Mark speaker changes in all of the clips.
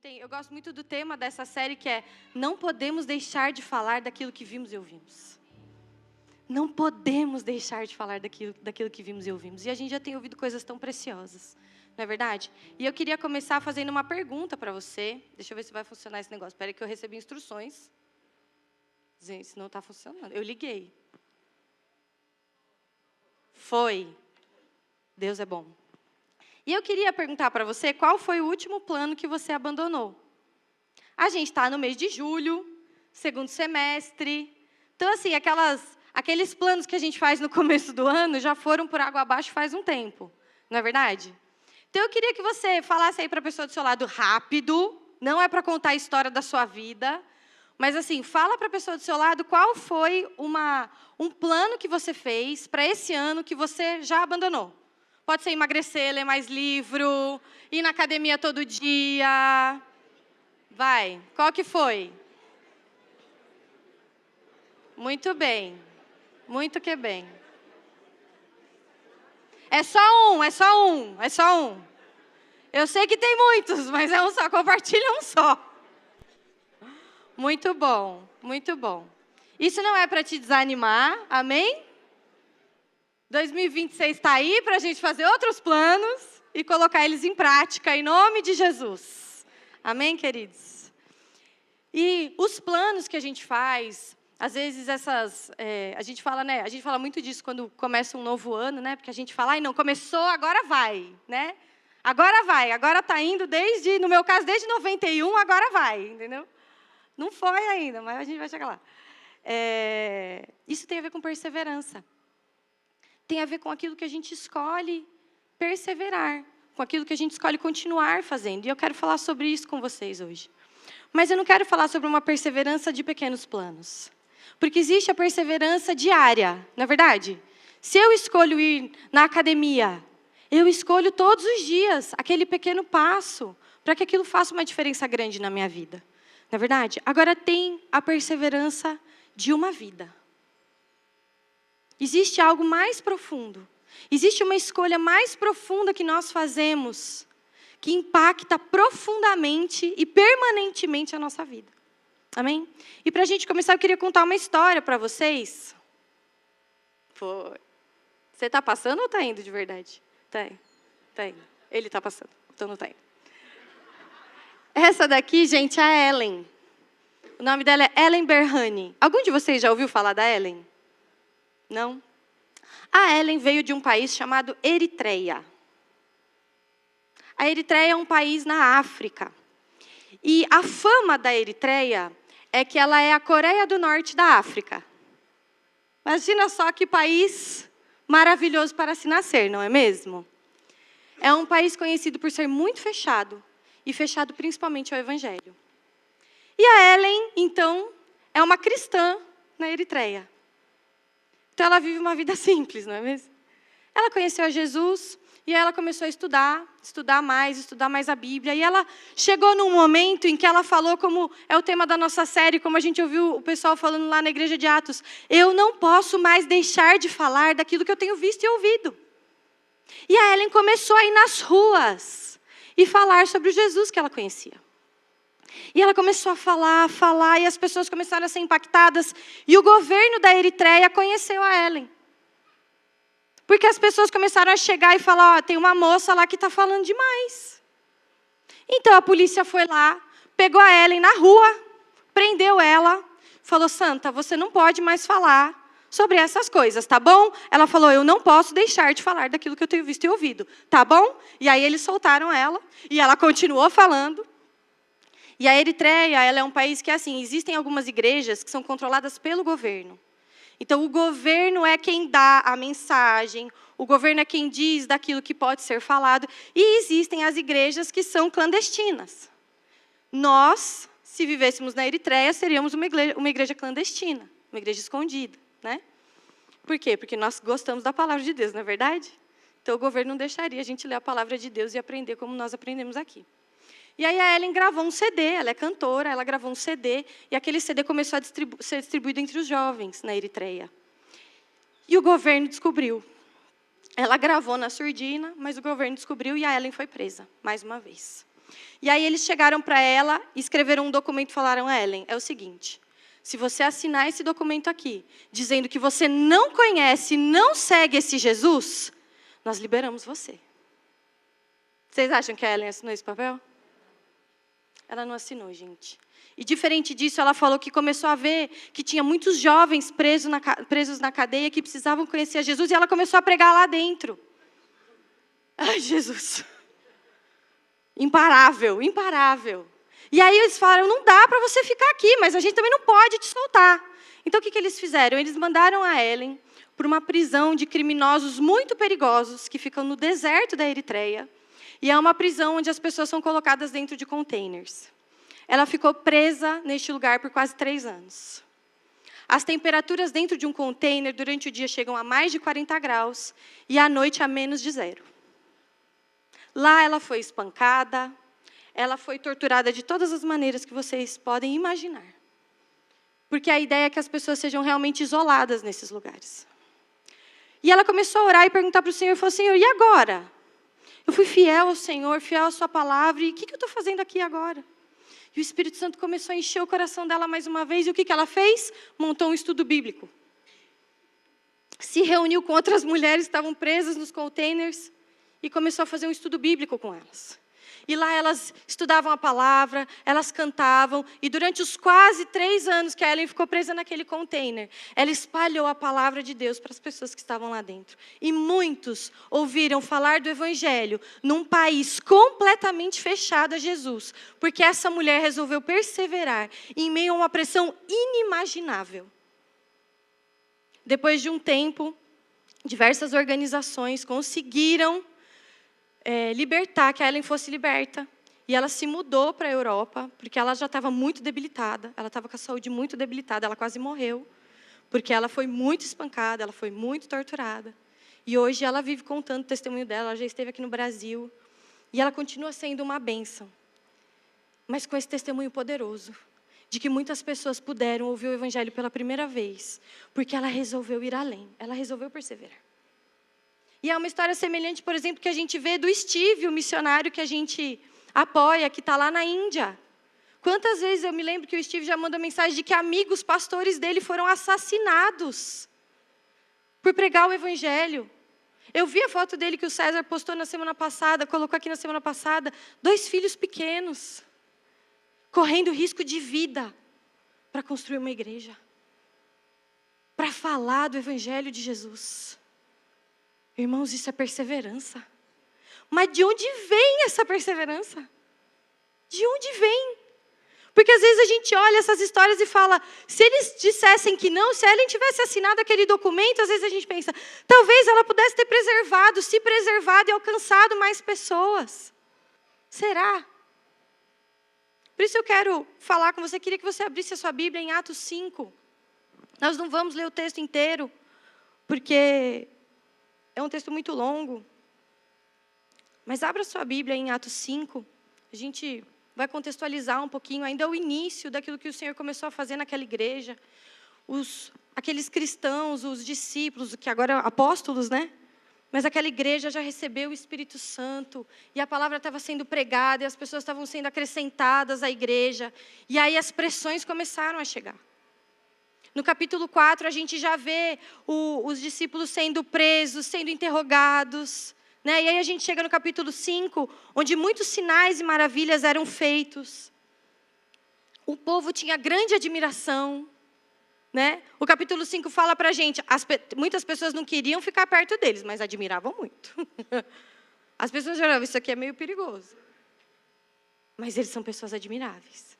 Speaker 1: Eu gosto muito do tema dessa série, que é não podemos deixar de falar daquilo que vimos e ouvimos. Não podemos deixar de falar daquilo que vimos e ouvimos. E a gente já tem ouvido coisas tão preciosas, não é verdade? E eu queria começar fazendo uma pergunta para você. Deixa eu ver se vai funcionar esse negócio. Espera aí que eu recebi instruções. Gente, não está funcionando. Eu liguei. Foi. Deus é bom. E eu queria perguntar para você, qual foi o último plano que você abandonou? A gente está no mês de julho, segundo semestre. Então, assim, aqueles planos que a gente faz no começo do ano já foram por água abaixo faz um tempo. Não é verdade? Então, eu queria que você falasse aí para a pessoa do seu lado rápido. Não é para contar a história da sua vida. Mas, assim, fala para a pessoa do seu lado qual foi um plano que você fez para esse ano que você já abandonou. Pode ser emagrecer, ler mais livro, ir na academia todo dia. Vai, qual que foi? Muito bem, muito que bem. É só um. Eu sei que tem muitos, mas é um só, compartilha um só. Muito bom, muito bom. Isso não é para te desanimar, amém? 2026 está aí para a gente fazer outros planos e colocar eles em prática, em nome de Jesus. Amém, queridos? E os planos que a gente faz, às vezes a gente fala muito disso quando começa um novo ano, né? Porque a gente fala, não, começou, agora vai, né? Agora está indo no meu caso, desde 91, agora vai, entendeu? Não foi ainda, mas a gente vai chegar lá. Isso tem a ver com perseverança. Tem a ver com aquilo que a gente escolhe perseverar, com aquilo que a gente escolhe continuar fazendo. E eu quero falar sobre isso com vocês hoje. Mas eu não quero falar sobre uma perseverança de pequenos planos. Porque existe a perseverança diária, não é verdade? Se eu escolho ir na academia, eu escolho todos os dias aquele pequeno passo para que aquilo faça uma diferença grande na minha vida. Não é verdade? Agora tem a perseverança de uma vida. Existe algo mais profundo. Existe uma escolha mais profunda que nós fazemos, que impacta profundamente e permanentemente a nossa vida. Amém? E para a gente começar, eu queria contar uma história para vocês. Foi. Você está passando ou está indo de verdade? Está indo. Ele está passando, então não está indo. Essa daqui, gente, é a Ellen. O nome dela é Ellen Berhane. Algum de vocês já ouviu falar da Ellen? Não? A Ellen veio de um país chamado Eritreia. A Eritreia é um país na África. E a fama da Eritreia é que ela é a Coreia do Norte da África. Imagina só que país maravilhoso para se nascer, não é mesmo? É um país conhecido por ser muito fechado, e fechado principalmente ao Evangelho. E a Ellen, então, é uma cristã na Eritreia. Então, ela vive uma vida simples, não é mesmo? Ela conheceu a Jesus e ela começou a estudar mais a Bíblia. E ela chegou num momento em que ela falou, como é o tema da nossa série, como a gente ouviu o pessoal falando lá na igreja de Atos, eu não posso mais deixar de falar daquilo que eu tenho visto e ouvido. E a Ellen começou a ir nas ruas e falar sobre o Jesus que ela conhecia. E ela começou a falar, e as pessoas começaram a ser impactadas. E o governo da Eritreia conheceu a Ellen. Porque as pessoas começaram a chegar e falar, tem uma moça lá que está falando demais. Então a polícia foi lá, pegou a Ellen na rua, prendeu ela, falou, Santa, você não pode mais falar sobre essas coisas, tá bom? Ela falou, eu não posso deixar de falar daquilo que eu tenho visto e ouvido, tá bom? E aí eles soltaram ela, e ela continuou falando. E a Eritreia, ela é um país que, assim, existem algumas igrejas que são controladas pelo governo. Então, o governo é quem dá a mensagem, o governo é quem diz daquilo que pode ser falado, e existem as igrejas que são clandestinas. Nós, se vivêssemos na Eritreia, seríamos uma igreja clandestina, uma igreja escondida, né? Por quê? Porque nós gostamos da palavra de Deus, não é verdade? Então, o governo não deixaria a gente ler a palavra de Deus e aprender como nós aprendemos aqui. E aí a Ellen gravou um CD, ela é cantora, ela gravou um CD, e aquele CD começou a ser distribuído entre os jovens na Eritreia. E o governo descobriu. Ela gravou na surdina, mas o governo descobriu e a Ellen foi presa, mais uma vez. E aí eles chegaram para ela, escreveram um documento e falaram: Ellen, é o seguinte, se você assinar esse documento aqui, dizendo que você não conhece, não segue esse Jesus, nós liberamos você. Vocês acham que a Ellen assinou esse papel? Ela não assinou, gente. E diferente disso, ela falou que começou a ver que tinha muitos jovens presos na cadeia que precisavam conhecer a Jesus, e ela começou a pregar lá dentro. Ai, Jesus. Imparável, imparável. E aí eles falaram: não dá para você ficar aqui, mas a gente também não pode te soltar. Então o que eles fizeram? Eles mandaram a Ellen para uma prisão de criminosos muito perigosos, que ficam no deserto da Eritreia. E é uma prisão onde as pessoas são colocadas dentro de containers. Ela ficou presa neste lugar por quase 3 anos. As temperaturas dentro de um container durante o dia chegam a mais de 40 graus e à noite a menos de 0. Lá ela foi espancada, ela foi torturada de todas as maneiras que vocês podem imaginar. Porque a ideia é que as pessoas sejam realmente isoladas nesses lugares. E ela começou a orar e perguntar para o Senhor, falou: Senhor, e agora? Eu fui fiel ao Senhor, fiel à sua palavra, e o que eu estou fazendo aqui agora? E o Espírito Santo começou a encher o coração dela mais uma vez, e o que ela fez? Montou um estudo bíblico. Se reuniu com outras mulheres que estavam presas nos containers, e começou a fazer um estudo bíblico com elas. E lá elas estudavam a palavra, elas cantavam, e durante os quase 3 anos que a Ellen ficou presa naquele container, ela espalhou a palavra de Deus para as pessoas que estavam lá dentro. E muitos ouviram falar do Evangelho num país completamente fechado a Jesus, porque essa mulher resolveu perseverar em meio a uma pressão inimaginável. Depois de um tempo, diversas organizações conseguiram libertar, que a Ellen fosse liberta. E ela se mudou para a Europa, porque ela já estava muito debilitada. Ela estava com a saúde muito debilitada, ela quase morreu. Porque ela foi muito espancada, ela foi muito torturada. E hoje ela vive contando o testemunho dela, ela já esteve aqui no Brasil. E ela continua sendo uma bênção. Mas com esse testemunho poderoso, de que muitas pessoas puderam ouvir o Evangelho pela primeira vez, porque ela resolveu ir além, ela resolveu perseverar. E é uma história semelhante, por exemplo, que a gente vê do Steve, o missionário que a gente apoia, que está lá na Índia. Quantas vezes eu me lembro que o Steve já mandou mensagem de que amigos, pastores dele foram assassinados por pregar o Evangelho. Eu vi a foto dele que o César postou na semana passada, colocou aqui na semana passada, 2 filhos pequenos, correndo risco de vida para construir uma igreja, para falar do Evangelho de Jesus. Irmãos, isso é perseverança. Mas de onde vem essa perseverança? De onde vem? Porque às vezes a gente olha essas histórias e fala, se eles dissessem que não, se a Ellen tivesse assinado aquele documento, às vezes a gente pensa, talvez ela pudesse ter se preservado e alcançado mais pessoas. Será? Por isso eu quero falar com você, queria que você abrisse a sua Bíblia em Atos 5. Nós não vamos ler o texto inteiro, porque é um texto muito longo. Mas abra sua Bíblia em Atos 5. A gente vai contextualizar um pouquinho. Ainda é o início daquilo que o Senhor começou a fazer naquela igreja. Aqueles cristãos, os discípulos, que agora apóstolos, né? Mas aquela igreja já recebeu o Espírito Santo. E a palavra estava sendo pregada. E as pessoas estavam sendo acrescentadas à igreja. E aí as pressões começaram a chegar. No capítulo 4, a gente já vê os discípulos sendo presos, sendo interrogados. Né? E aí a gente chega no capítulo 5, onde muitos sinais e maravilhas eram feitos. O povo tinha grande admiração. Né? O capítulo 5 fala para a gente, muitas pessoas não queriam ficar perto deles, mas admiravam muito. As pessoas falavam, isso aqui é meio perigoso. Mas eles são pessoas admiráveis.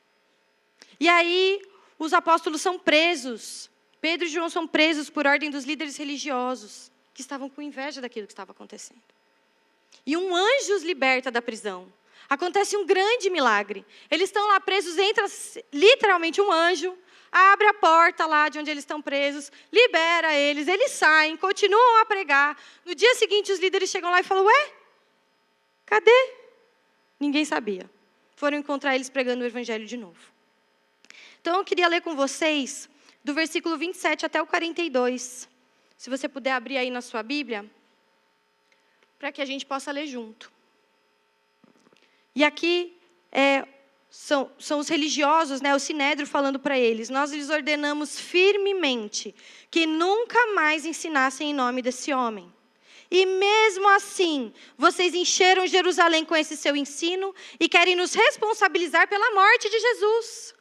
Speaker 1: E aí, os apóstolos são presos. Pedro e João são presos por ordem dos líderes religiosos, que estavam com inveja daquilo que estava acontecendo. E um anjo os liberta da prisão. Acontece um grande milagre. Eles estão lá presos, entra literalmente um anjo, abre a porta lá de onde eles estão presos, libera eles saem, continuam a pregar. No dia seguinte, os líderes chegam lá e falam, ué, cadê? Ninguém sabia. Foram encontrar eles pregando o Evangelho de novo. Então, eu queria ler com vocês do versículo 27 até o 42. Se você puder abrir aí na sua Bíblia, para que a gente possa ler junto. E aqui são os religiosos, né, o Sinédrio falando para eles: nós lhes ordenamos firmemente que nunca mais ensinassem em nome desse homem. E mesmo assim, vocês encheram Jerusalém com esse seu ensino e querem nos responsabilizar pela morte de Jesus.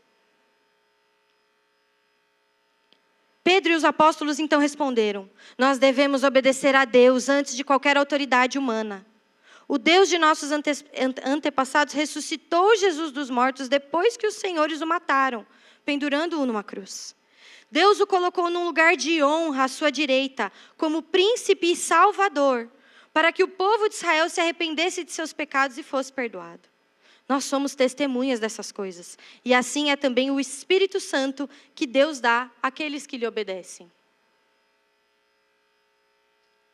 Speaker 1: Pedro e os apóstolos então responderam: nós devemos obedecer a Deus antes de qualquer autoridade humana. O Deus de nossos antepassados ressuscitou Jesus dos mortos depois que os senhores o mataram, pendurando-o numa cruz. Deus o colocou num lugar de honra à sua direita, como príncipe e salvador, para que o povo de Israel se arrependesse de seus pecados e fosse perdoado. Nós somos testemunhas dessas coisas. E assim é também o Espírito Santo que Deus dá àqueles que lhe obedecem.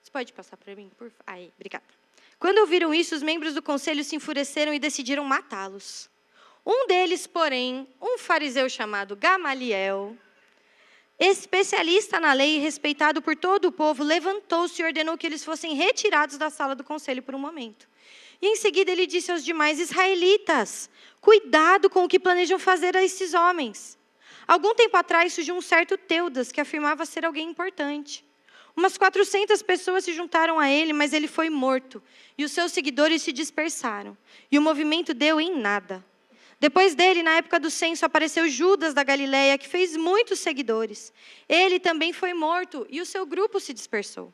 Speaker 1: Você pode passar para mim, por favor? Aí, obrigada. Quando ouviram isso, os membros do conselho se enfureceram e decidiram matá-los. Um deles, porém, um fariseu chamado Gamaliel, especialista na lei e respeitado por todo o povo, levantou-se e ordenou que eles fossem retirados da sala do conselho por um momento. E em seguida ele disse aos demais israelitas: cuidado com o que planejam fazer a esses homens. Algum tempo atrás surgiu um certo Teudas, que afirmava ser alguém importante. Umas 400 pessoas se juntaram a ele, mas ele foi morto. E os seus seguidores se dispersaram. E o movimento deu em nada. Depois dele, na época do censo, apareceu Judas da Galileia, que fez muitos seguidores. Ele também foi morto e o seu grupo se dispersou.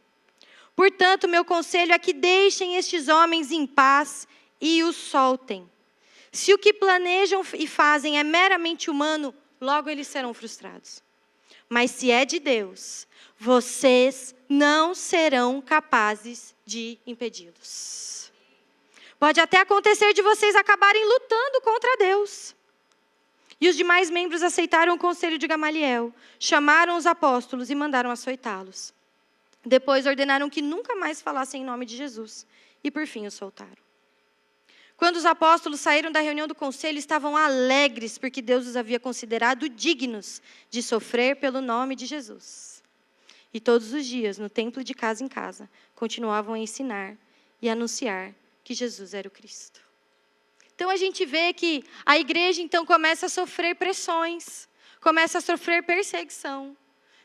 Speaker 1: Portanto, meu conselho é que deixem estes homens em paz e os soltem. Se o que planejam e fazem é meramente humano, logo eles serão frustrados. Mas se é de Deus, vocês não serão capazes de impedi-los. Pode até acontecer de vocês acabarem lutando contra Deus. E os demais membros aceitaram o conselho de Gamaliel, chamaram os apóstolos e mandaram açoitá-los. Depois ordenaram que nunca mais falassem em nome de Jesus. E por fim os soltaram. Quando os apóstolos saíram da reunião do conselho, estavam alegres, porque Deus os havia considerado dignos de sofrer pelo nome de Jesus. E todos os dias, no templo de casa em casa, continuavam a ensinar e anunciar que Jesus era o Cristo. Então a gente vê que a igreja então começa a sofrer pressões, começa a sofrer perseguição.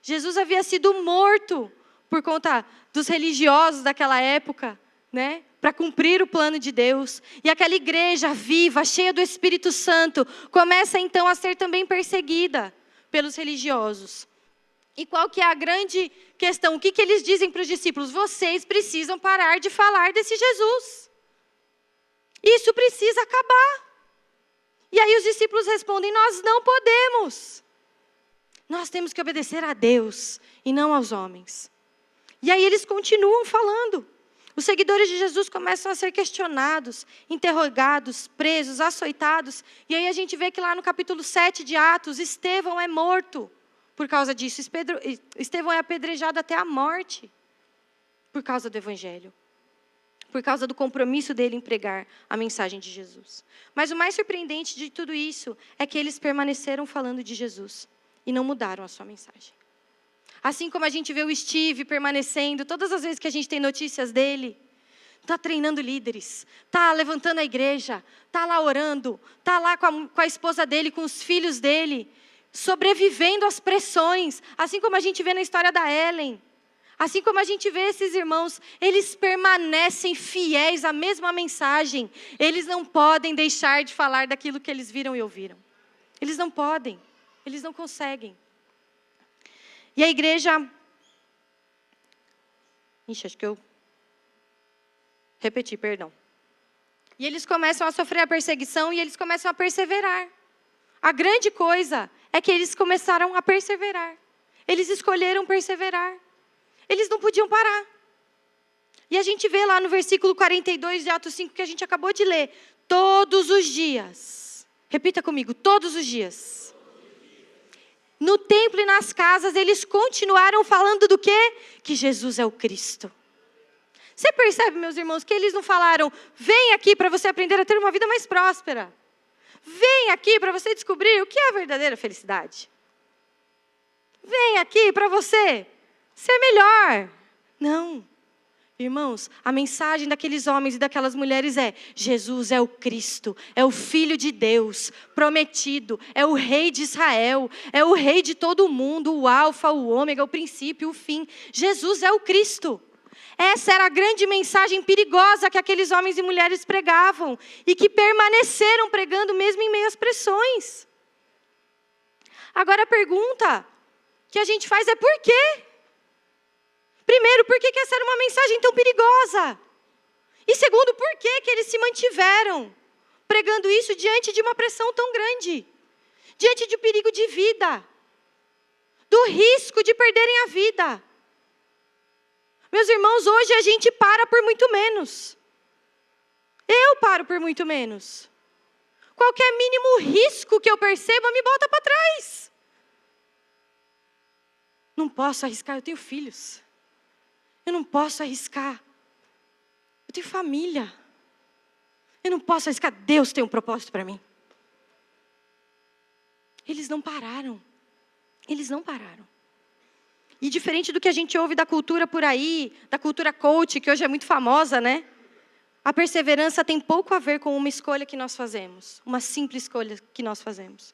Speaker 1: Jesus havia sido morto por conta dos religiosos daquela época, né? Para cumprir o plano de Deus. E aquela igreja viva, cheia do Espírito Santo, começa então a ser também perseguida pelos religiosos. E qual que é a grande questão? O que eles dizem para os discípulos? Vocês precisam parar de falar desse Jesus. Isso precisa acabar. E aí os discípulos respondem: nós não podemos. Nós temos que obedecer a Deus e não aos homens. E aí eles continuam falando. Os seguidores de Jesus começam a ser questionados, interrogados, presos, açoitados. E aí a gente vê que lá no capítulo 7 de Atos, Estevão é morto por causa disso. Estevão é apedrejado até a morte por causa do Evangelho. Por causa do compromisso dele em pregar a mensagem de Jesus. Mas o mais surpreendente de tudo isso é que eles permaneceram falando de Jesus e não mudaram a sua mensagem. Assim como a gente vê o Steve permanecendo, todas as vezes que a gente tem notícias dele, está treinando líderes, está levantando a igreja, está lá orando, está lá com a esposa dele, com os filhos dele, sobrevivendo às pressões, assim como a gente vê na história da Ellen. Assim como a gente vê esses irmãos, eles permanecem fiéis à mesma mensagem. Eles não podem deixar de falar daquilo que eles viram e ouviram. Eles não podem, eles não conseguem. E a igreja... acho que eu repeti, perdão. E eles começam a sofrer a perseguição e eles começam a perseverar. A grande coisa é que eles começaram a perseverar. Eles escolheram perseverar. Eles não podiam parar. E a gente vê lá no versículo 42 de Atos 5 que a gente acabou de ler. Todos os dias. Repita comigo, todos os dias. No templo e nas casas, eles continuaram falando do quê? Que Jesus é o Cristo. Você percebe, meus irmãos, que eles não falaram: vem aqui para você aprender a ter uma vida mais próspera. Vem aqui para você descobrir o que é a verdadeira felicidade. Vem aqui para você ser melhor. Não. Irmãos, a mensagem daqueles homens e daquelas mulheres é: Jesus é o Cristo, é o Filho de Deus, prometido, é o Rei de Israel, é o Rei de todo mundo, o Alfa, o Ômega, o princípio, o fim. Jesus é o Cristo. Essa era a grande mensagem perigosa que aqueles homens e mulheres pregavam e que permaneceram pregando mesmo em meio às pressões. Agora a pergunta que a gente faz é por quê? Primeiro, por que essa era uma mensagem tão perigosa? E segundo, por que eles se mantiveram pregando isso diante de uma pressão tão grande? Diante de um perigo de vida, do risco de perderem a vida. Meus irmãos, hoje a gente para por muito menos. Eu paro por muito menos. Qualquer mínimo risco que eu perceba me bota para trás. Não posso arriscar, eu tenho filhos. Eu não posso arriscar. Eu tenho família. Eu não posso arriscar. Deus tem um propósito para mim. Eles não pararam. Eles não pararam. E diferente do que a gente ouve da cultura por aí, da cultura coach, que hoje é muito famosa, né? A perseverança tem pouco a ver com uma escolha que nós fazemos. Uma simples escolha que nós fazemos.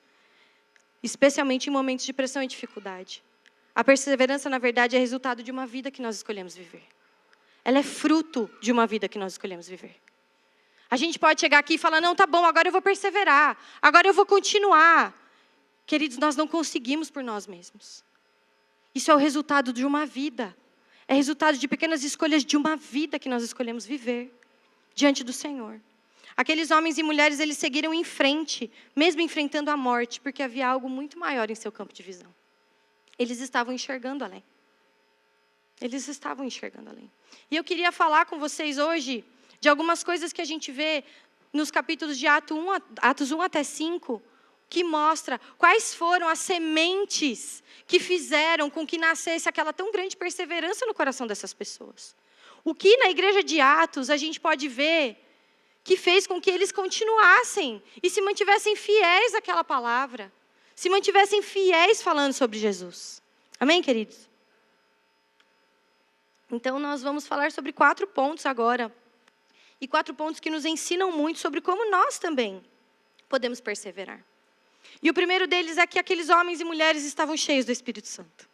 Speaker 1: Especialmente em momentos de pressão e dificuldade. A perseverança, na verdade, é resultado de uma vida que nós escolhemos viver. Ela é fruto de uma vida que nós escolhemos viver. A gente pode chegar aqui e falar: não, tá bom, agora eu vou perseverar. Agora eu vou continuar. Queridos, nós não conseguimos por nós mesmos. Isso é o resultado de uma vida. É resultado de pequenas escolhas de uma vida que nós escolhemos viver diante do Senhor. Aqueles homens e mulheres, eles seguiram em frente, mesmo enfrentando a morte, porque havia algo muito maior em seu campo de visão. Eles estavam enxergando além. Eles estavam enxergando além. E eu queria falar com vocês hoje de algumas coisas que a gente vê nos capítulos de Atos 1 até 5, que mostra quais foram as sementes que fizeram com que nascesse aquela tão grande perseverança no coração dessas pessoas. O que na igreja de Atos a gente pode ver que fez com que eles continuassem e se mantivessem fiéis àquela palavra. Se mantivessem fiéis falando sobre Jesus. Amém, queridos? Então, nós vamos falar sobre 4 pontos agora. E 4 pontos que nos ensinam muito sobre como nós também podemos perseverar. E o primeiro deles é que aqueles homens e mulheres estavam cheios do Espírito Santo.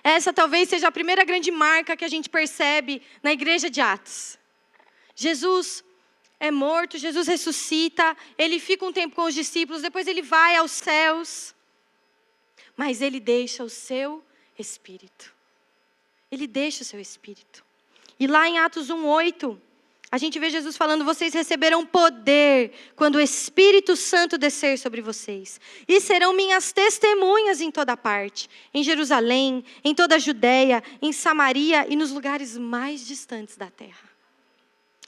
Speaker 1: Essa talvez seja a primeira grande marca que a gente percebe na igreja de Atos. Jesus é morto, Jesus ressuscita, ele fica um tempo com os discípulos, depois ele vai aos céus, mas ele deixa o seu Espírito. Ele deixa o seu Espírito. E lá em Atos 1:8, a gente vê Jesus falando: vocês receberão poder quando o Espírito Santo descer sobre vocês. E serão minhas testemunhas em toda parte, em Jerusalém, em toda a Judeia, em Samaria e nos lugares mais distantes da terra.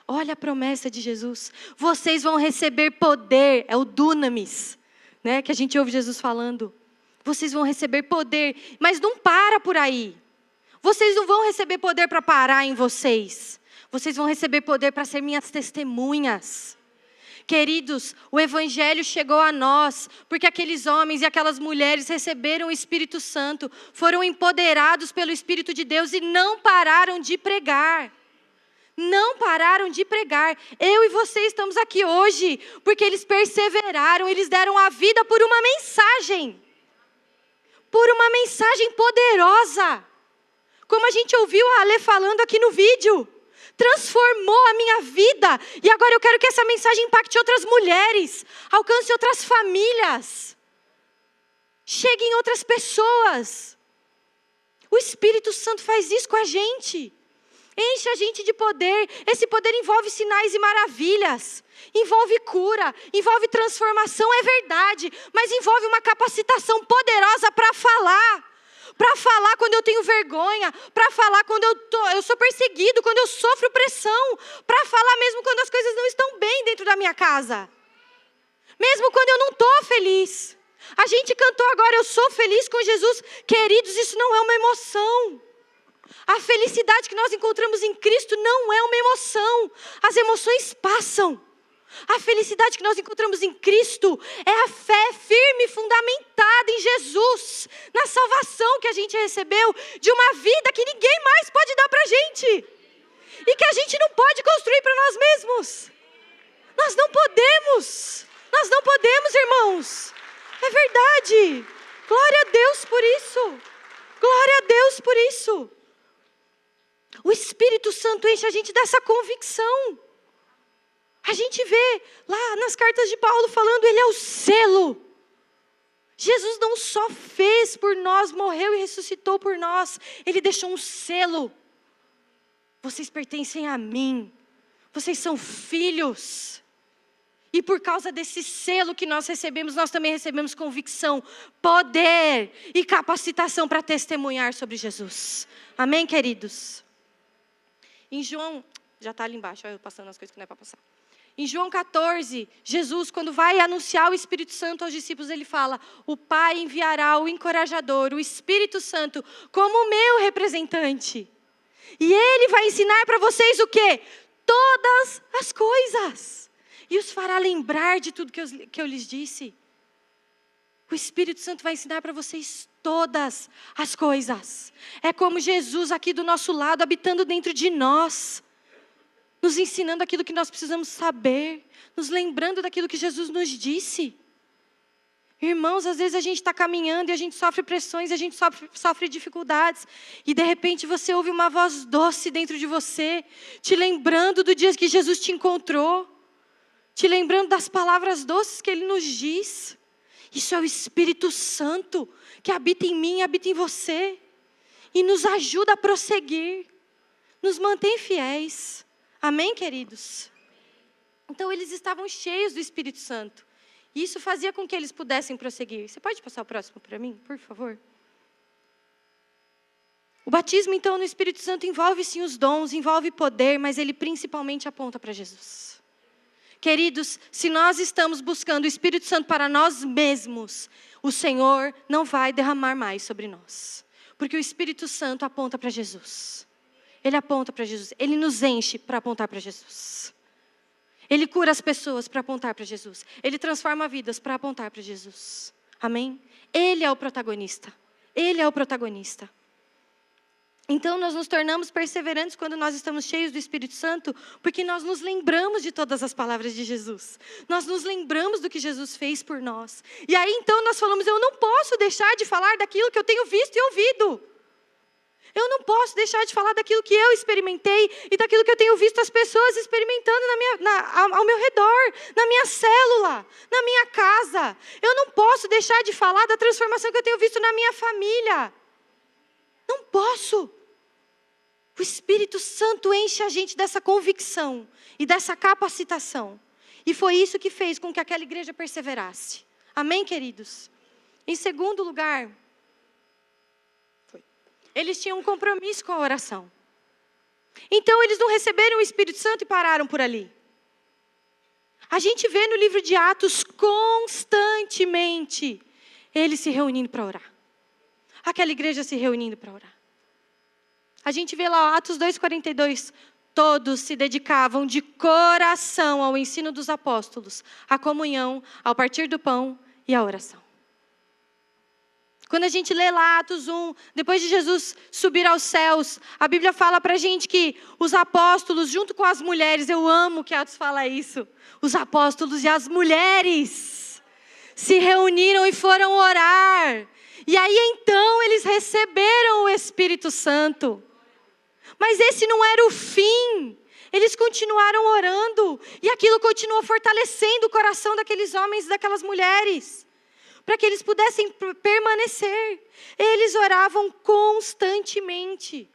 Speaker 1: Olha a promessa de Jesus. Vocês vão receber poder. É o dunamis, né, que a gente ouve Jesus falando. Vocês vão receber poder. Mas não para por aí. Vocês não vão receber poder para parar em vocês. Vocês vão receber poder para ser minhas testemunhas. Queridos, o Evangelho chegou a nós porque aqueles homens e aquelas mulheres receberam o Espírito Santo, foram empoderados pelo Espírito de Deus e não pararam de pregar. Não pararam de pregar. Eu e você estamos aqui hoje porque eles perseveraram, eles deram a vida por uma mensagem. Por uma mensagem poderosa. Como a gente ouviu a Ale falando aqui no vídeo. Transformou a minha vida. E agora eu quero que essa mensagem impacte outras mulheres. Alcance outras famílias. Chegue em outras pessoas. O Espírito Santo faz isso com a gente. Enche a gente de poder. Esse poder envolve sinais e maravilhas. Envolve cura, envolve transformação, é verdade. Mas envolve uma capacitação poderosa para falar. Para falar quando eu tenho vergonha. Para falar quando eu sou perseguido, quando eu sofro pressão. Para falar mesmo quando as coisas não estão bem dentro da minha casa. Mesmo quando eu não estou feliz. A gente cantou agora, eu sou feliz com Jesus. Queridos, isso não é uma emoção. A felicidade que nós encontramos em Cristo não é uma emoção. As emoções passam. A felicidade que nós encontramos em Cristo é a fé firme, fundamentada em Jesus. Na salvação que a gente recebeu de uma vida que ninguém mais pode dar pra gente. e que a gente não pode construir para nós mesmos. Nós não podemos, irmãos. É verdade. Glória a Deus por isso. Glória a Deus por isso. O Espírito Santo enche a gente dessa convicção. A gente vê lá nas cartas de Paulo falando, ele é o selo. Jesus não só fez por nós, morreu e ressuscitou por nós. Ele deixou um selo. Vocês pertencem a mim. Vocês são filhos. E por causa desse selo que nós recebemos, nós também recebemos convicção, poder e capacitação para testemunhar sobre Jesus. Amém, queridos? Em João, já está ali embaixo, eu passando as coisas que não é para passar. Em João 14, Jesus, quando vai anunciar o Espírito Santo aos discípulos, ele fala, o Pai enviará o encorajador, o Espírito Santo, como o meu representante. E ele vai ensinar para vocês o quê? Todas as coisas. E os fará lembrar de tudo que eu lhes disse. O Espírito Santo vai ensinar para vocês todas as coisas. É como Jesus aqui do nosso lado, habitando dentro de nós. Nos ensinando aquilo que nós precisamos saber. Nos lembrando daquilo que Jesus nos disse. Irmãos, às vezes a gente está caminhando e a gente sofre pressões, a gente sofre dificuldades. E de repente você ouve uma voz doce dentro de você, te lembrando do dia que Jesus te encontrou. Te lembrando das palavras doces que Ele nos diz. Isso é o Espírito Santo que habita em mim, habita em você. E nos ajuda a prosseguir. Nos mantém fiéis. Amém, queridos? Então eles estavam cheios do Espírito Santo. E isso fazia com que eles pudessem prosseguir. Você pode passar o próximo para mim, por favor? O batismo, então, no Espírito Santo envolve sim os dons, envolve poder, mas ele principalmente aponta para Jesus. Queridos, se nós estamos buscando o Espírito Santo para nós mesmos, o Senhor não vai derramar mais sobre nós. Porque o Espírito Santo aponta para Jesus. Ele aponta para Jesus. Ele nos enche para apontar para Jesus. Ele cura as pessoas para apontar para Jesus. Ele transforma vidas para apontar para Jesus. Amém? Ele é o protagonista. Ele é o protagonista. Então nós nos tornamos perseverantes quando nós estamos cheios do Espírito Santo, porque nós nos lembramos de todas as palavras de Jesus. Nós nos lembramos do que Jesus fez por nós. E aí então nós falamos, eu não posso deixar de falar daquilo que eu tenho visto e ouvido. Eu não posso deixar de falar daquilo que eu experimentei e daquilo que eu tenho visto as pessoas experimentando ao meu redor, na minha célula, na minha casa. Eu não posso deixar de falar da transformação que eu tenho visto na minha família. Não posso. O Espírito Santo enche a gente dessa convicção e dessa capacitação. E foi isso que fez com que aquela igreja perseverasse. Amém, queridos? Em segundo lugar, eles tinham um compromisso com a oração. Então eles não receberam o Espírito Santo e pararam por ali. A gente vê no livro de Atos constantemente eles se reunindo para orar. Aquela igreja se reunindo para orar. A gente vê lá, Atos 2,42. Todos se dedicavam de coração ao ensino dos apóstolos, à comunhão, ao partir do pão e à oração. Quando a gente lê lá Atos 1, depois de Jesus subir aos céus, a Bíblia fala para a gente que os apóstolos, junto com as mulheres, eu amo que Atos fala isso, os apóstolos e as mulheres se reuniram e foram orar. E aí então eles receberam o Espírito Santo. Mas esse não era o fim. Eles continuaram orando. E aquilo continuou fortalecendo o coração daqueles homens e daquelas mulheres. Para que eles pudessem permanecer. Eles oravam constantemente.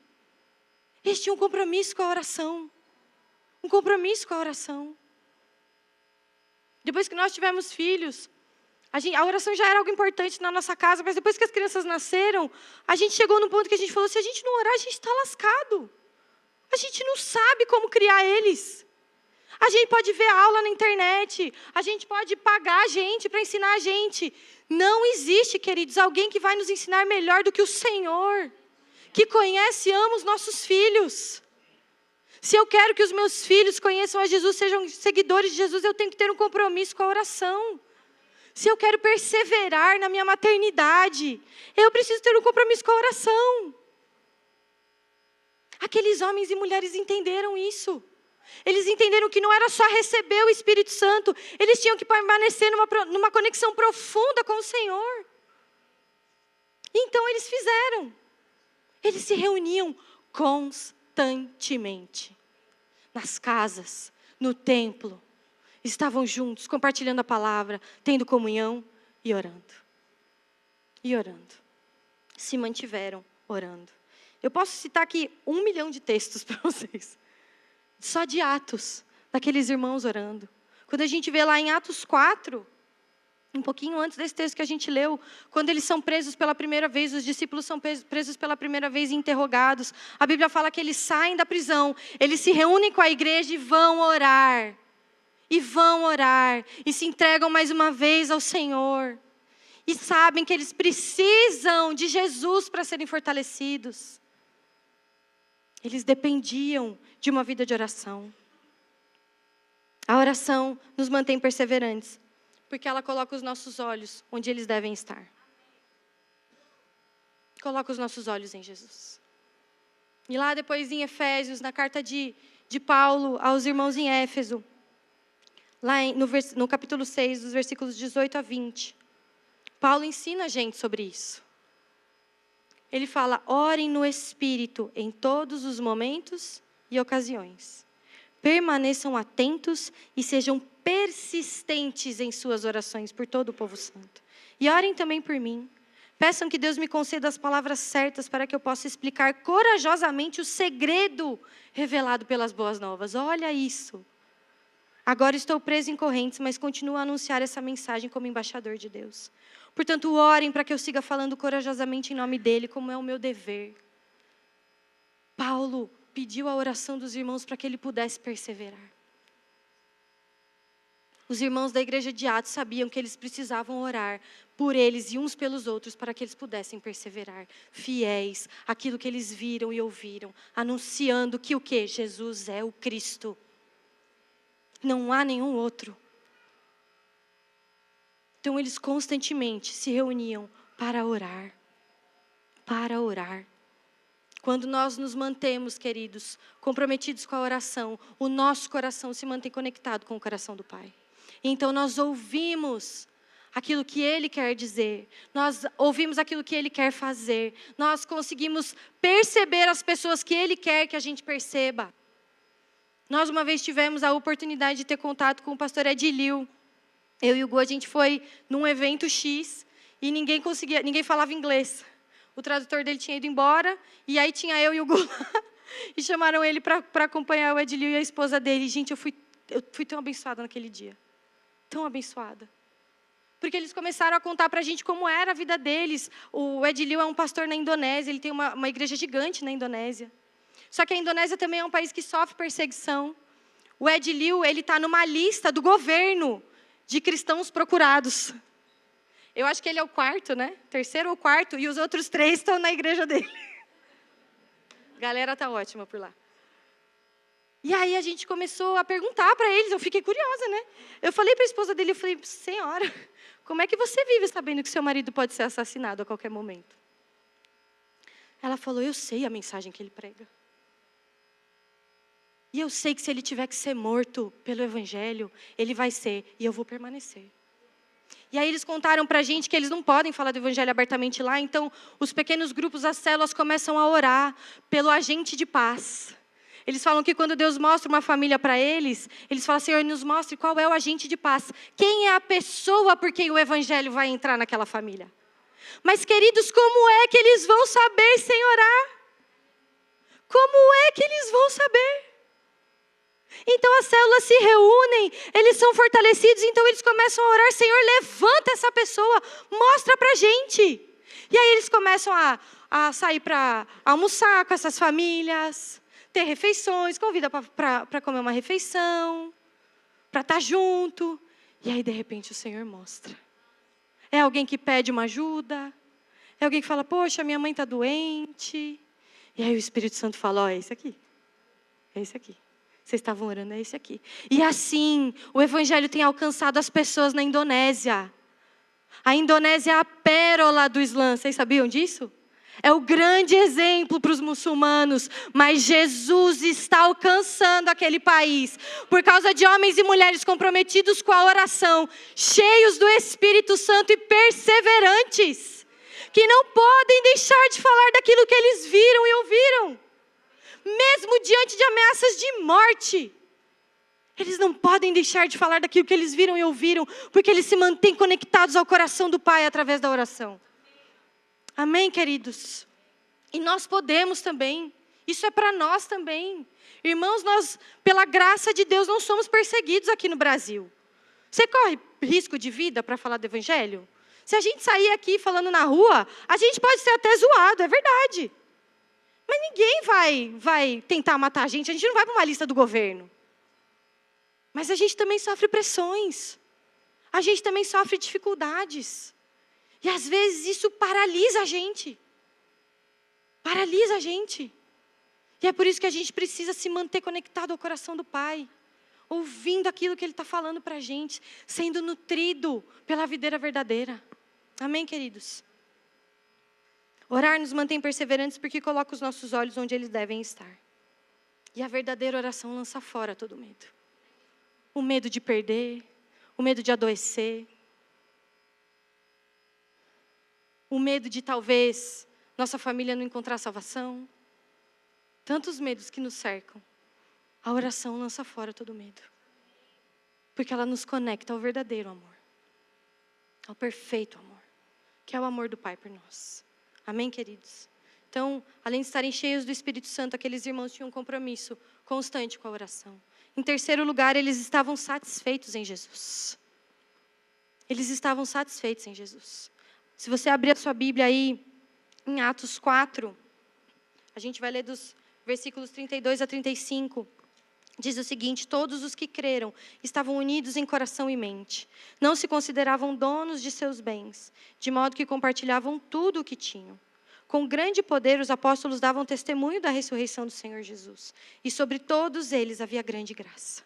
Speaker 1: Eles tinham um compromisso com a oração. Um compromisso com a oração. Depois que nós tivemos filhos, a oração já era algo importante na nossa casa, mas depois que as crianças nasceram, a gente chegou num ponto que a gente falou, se a gente não orar, a gente está lascado. A gente não sabe como criar eles. A gente pode ver aula na internet, a gente pode pagar gente para ensinar a gente. Não existe, queridos, alguém que vai nos ensinar melhor do que o Senhor, que conhece e ama os nossos filhos. Se eu quero que os meus filhos conheçam a Jesus, sejam seguidores de Jesus, eu tenho que ter um compromisso com a oração. Se eu quero perseverar na minha maternidade, eu preciso ter um compromisso com a oração. Aqueles homens e mulheres entenderam isso. Eles entenderam que não era só receber o Espírito Santo, eles tinham que permanecer numa conexão profunda com o Senhor. Então eles fizeram. Eles se reuniam constantemente. Nas casas, no templo. Estavam juntos, compartilhando a palavra, tendo comunhão e orando. E orando. Se mantiveram orando. Eu posso citar aqui 1 milhão de textos para vocês. Só de Atos, daqueles irmãos orando. Quando a gente vê lá em Atos 4, um pouquinho antes desse texto que a gente leu, quando eles são presos pela primeira vez, os discípulos são presos pela primeira vez e interrogados. A Bíblia fala que eles saem da prisão, eles se reúnem com a igreja e vão orar. E vão orar, e se entregam mais uma vez ao Senhor. E sabem que eles precisam de Jesus para serem fortalecidos. Eles dependiam de uma vida de oração. A oração nos mantém perseverantes, porque ela coloca os nossos olhos onde eles devem estar. Coloca os nossos olhos em Jesus. E lá depois em Efésios, na carta de Paulo aos irmãos em Éfeso, lá no capítulo 6, dos versículos 18 a 20, Paulo ensina a gente sobre isso. Ele fala: orem no Espírito em todos os momentos e ocasiões. Permaneçam atentos e sejam persistentes em suas orações por todo o povo santo. E orem também por mim. Peçam que Deus me conceda as palavras certas para que eu possa explicar corajosamente o segredo revelado pelas boas novas. Olha isso. Agora estou preso em correntes, mas continuo a anunciar essa mensagem como embaixador de Deus. Portanto, orem para que eu siga falando corajosamente em nome dele, como é o meu dever. Paulo pediu a oração dos irmãos para que ele pudesse perseverar. Os irmãos da igreja de Atos sabiam que eles precisavam orar por eles e uns pelos outros para que eles pudessem perseverar, fiéis àquilo que eles viram e ouviram, anunciando que o quê? Jesus é o Cristo. Não há nenhum outro. Então eles constantemente se reuniam para orar. Para orar. Quando nós nos mantemos, queridos, comprometidos com a oração, o nosso coração se mantém conectado com o coração do Pai. Então nós ouvimos aquilo que Ele quer dizer, nós ouvimos aquilo que Ele quer fazer, nós conseguimos perceber as pessoas que Ele quer que a gente perceba. Nós uma vez tivemos a oportunidade de ter contato com o pastor Edilio. Eu e o Gu, a gente foi num evento X e ninguém falava inglês. O tradutor dele tinha ido embora e aí tinha eu e o Gu lá. E chamaram ele para acompanhar o Edilio e a esposa dele. Gente, eu fui tão abençoada naquele dia. Tão abençoada. Porque eles começaram a contar para a gente como era a vida deles. O Edilio é um pastor na Indonésia, ele tem uma igreja gigante na Indonésia. Só que a Indonésia também é um país que sofre perseguição. O Edilio, ele está numa lista do governo de cristãos procurados. Eu acho que ele é o quarto, né? Terceiro ou quarto, e os outros 3 estão na igreja dele. A galera tá ótima por lá. E aí a gente começou a perguntar para eles, eu fiquei curiosa, né? Eu falei para a esposa dele, eu falei: senhora, como é que você vive sabendo que seu marido pode ser assassinado a qualquer momento? Ela falou: eu sei a mensagem que ele prega. E eu sei que se ele tiver que ser morto pelo Evangelho, ele vai ser, e eu vou permanecer. E aí eles contaram para a gente que eles não podem falar do Evangelho abertamente lá, então os pequenos grupos, as células começam a orar pelo agente de paz. Eles falam que quando Deus mostra uma família para eles, eles falam: Senhor, nos mostre qual é o agente de paz. Quem é a pessoa por quem o Evangelho vai entrar naquela família? Mas, queridos, como é que eles vão saber sem orar? Como é que eles vão saber? Então as células se reúnem, eles são fortalecidos, então eles começam a orar: Senhor, levanta essa pessoa, mostra pra gente. E aí eles começam a sair para almoçar com essas famílias, ter refeições, convida para comer uma refeição, para estar junto. E aí de repente o Senhor mostra. É alguém que pede uma ajuda, é alguém que fala: poxa, minha mãe está doente. E aí o Espírito Santo fala: ó, é esse aqui, é esse aqui. Vocês estavam orando, é esse aqui. E assim, o Evangelho tem alcançado as pessoas na Indonésia. A Indonésia é a pérola do Islã, vocês sabiam disso? É o grande exemplo para os muçulmanos, mas Jesus está alcançando aquele país por causa de homens e mulheres comprometidos com a oração, cheios do Espírito Santo e perseverantes, que não podem deixar de falar daquilo que eles viram e ouviram, mesmo diante de ameaças de morte. Eles não podem deixar de falar daquilo que eles viram e ouviram, porque eles se mantêm conectados ao coração do Pai através da oração. Amém, queridos? E nós podemos também. Isso é para nós também. Irmãos, nós, pela graça de Deus, não somos perseguidos aqui no Brasil. Você corre risco de vida para falar do Evangelho? Se a gente sair aqui falando na rua, a gente pode ser até zoado, é verdade. Mas ninguém vai tentar matar a gente não vai para uma lista do governo. Mas a gente também sofre pressões. A gente também sofre dificuldades. E às vezes isso paralisa a gente. Paralisa a gente. E é por isso que a gente precisa se manter conectado ao coração do Pai. Ouvindo aquilo que Ele está falando para a gente. Sendo nutrido pela videira verdadeira. Amém, queridos? Orar nos mantém perseverantes porque coloca os nossos olhos onde eles devem estar. E a verdadeira oração lança fora todo medo. O medo de perder, o medo de adoecer, o medo de talvez nossa família não encontrar salvação. Tantos medos que nos cercam. A oração lança fora todo medo. Porque ela nos conecta ao verdadeiro amor. Ao perfeito amor. Que é o amor do Pai por nós. Amém, queridos? Então, além de estarem cheios do Espírito Santo, aqueles irmãos tinham um compromisso constante com a oração. Em terceiro lugar, eles estavam satisfeitos em Jesus. Eles estavam satisfeitos em Jesus. Se você abrir a sua Bíblia aí, em Atos 4, a gente vai ler dos versículos 32 a 35. Diz o seguinte: todos os que creram estavam unidos em coração e mente. Não se consideravam donos de seus bens, de modo que compartilhavam tudo o que tinham. Com grande poder, os apóstolos davam testemunho da ressurreição do Senhor Jesus. E sobre todos eles havia grande graça.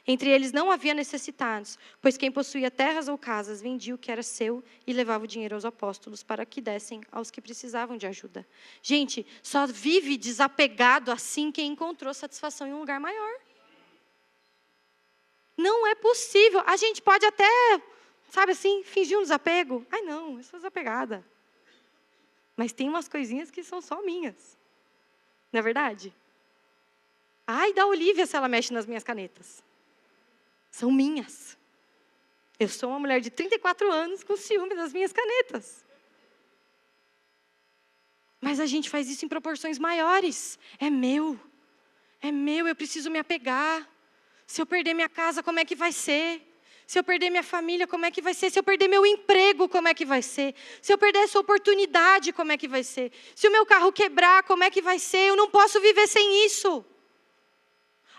Speaker 1: Entre eles não havia necessitados, pois quem possuía terras ou casas vendia o que era seu e levava o dinheiro aos apóstolos para que dessem aos que precisavam de ajuda. Gente, só vive desapegado assim quem encontrou satisfação em um lugar maior. Não é possível. A gente pode até, sabe assim, fingir um desapego. Ai não, eu sou desapegada. Mas tem umas coisinhas que são só minhas. Não é verdade? Ai da Olivia se ela mexe nas minhas canetas. São minhas. Eu sou uma mulher de 34 anos com ciúme das minhas canetas. Mas a gente faz isso em proporções maiores. É meu, eu preciso me apegar. Se eu perder minha casa, como é que vai ser? Se eu perder minha família, como é que vai ser? Se eu perder meu emprego, como é que vai ser? Se eu perder essa oportunidade, como é que vai ser? Se o meu carro quebrar, como é que vai ser? Eu não posso viver sem isso.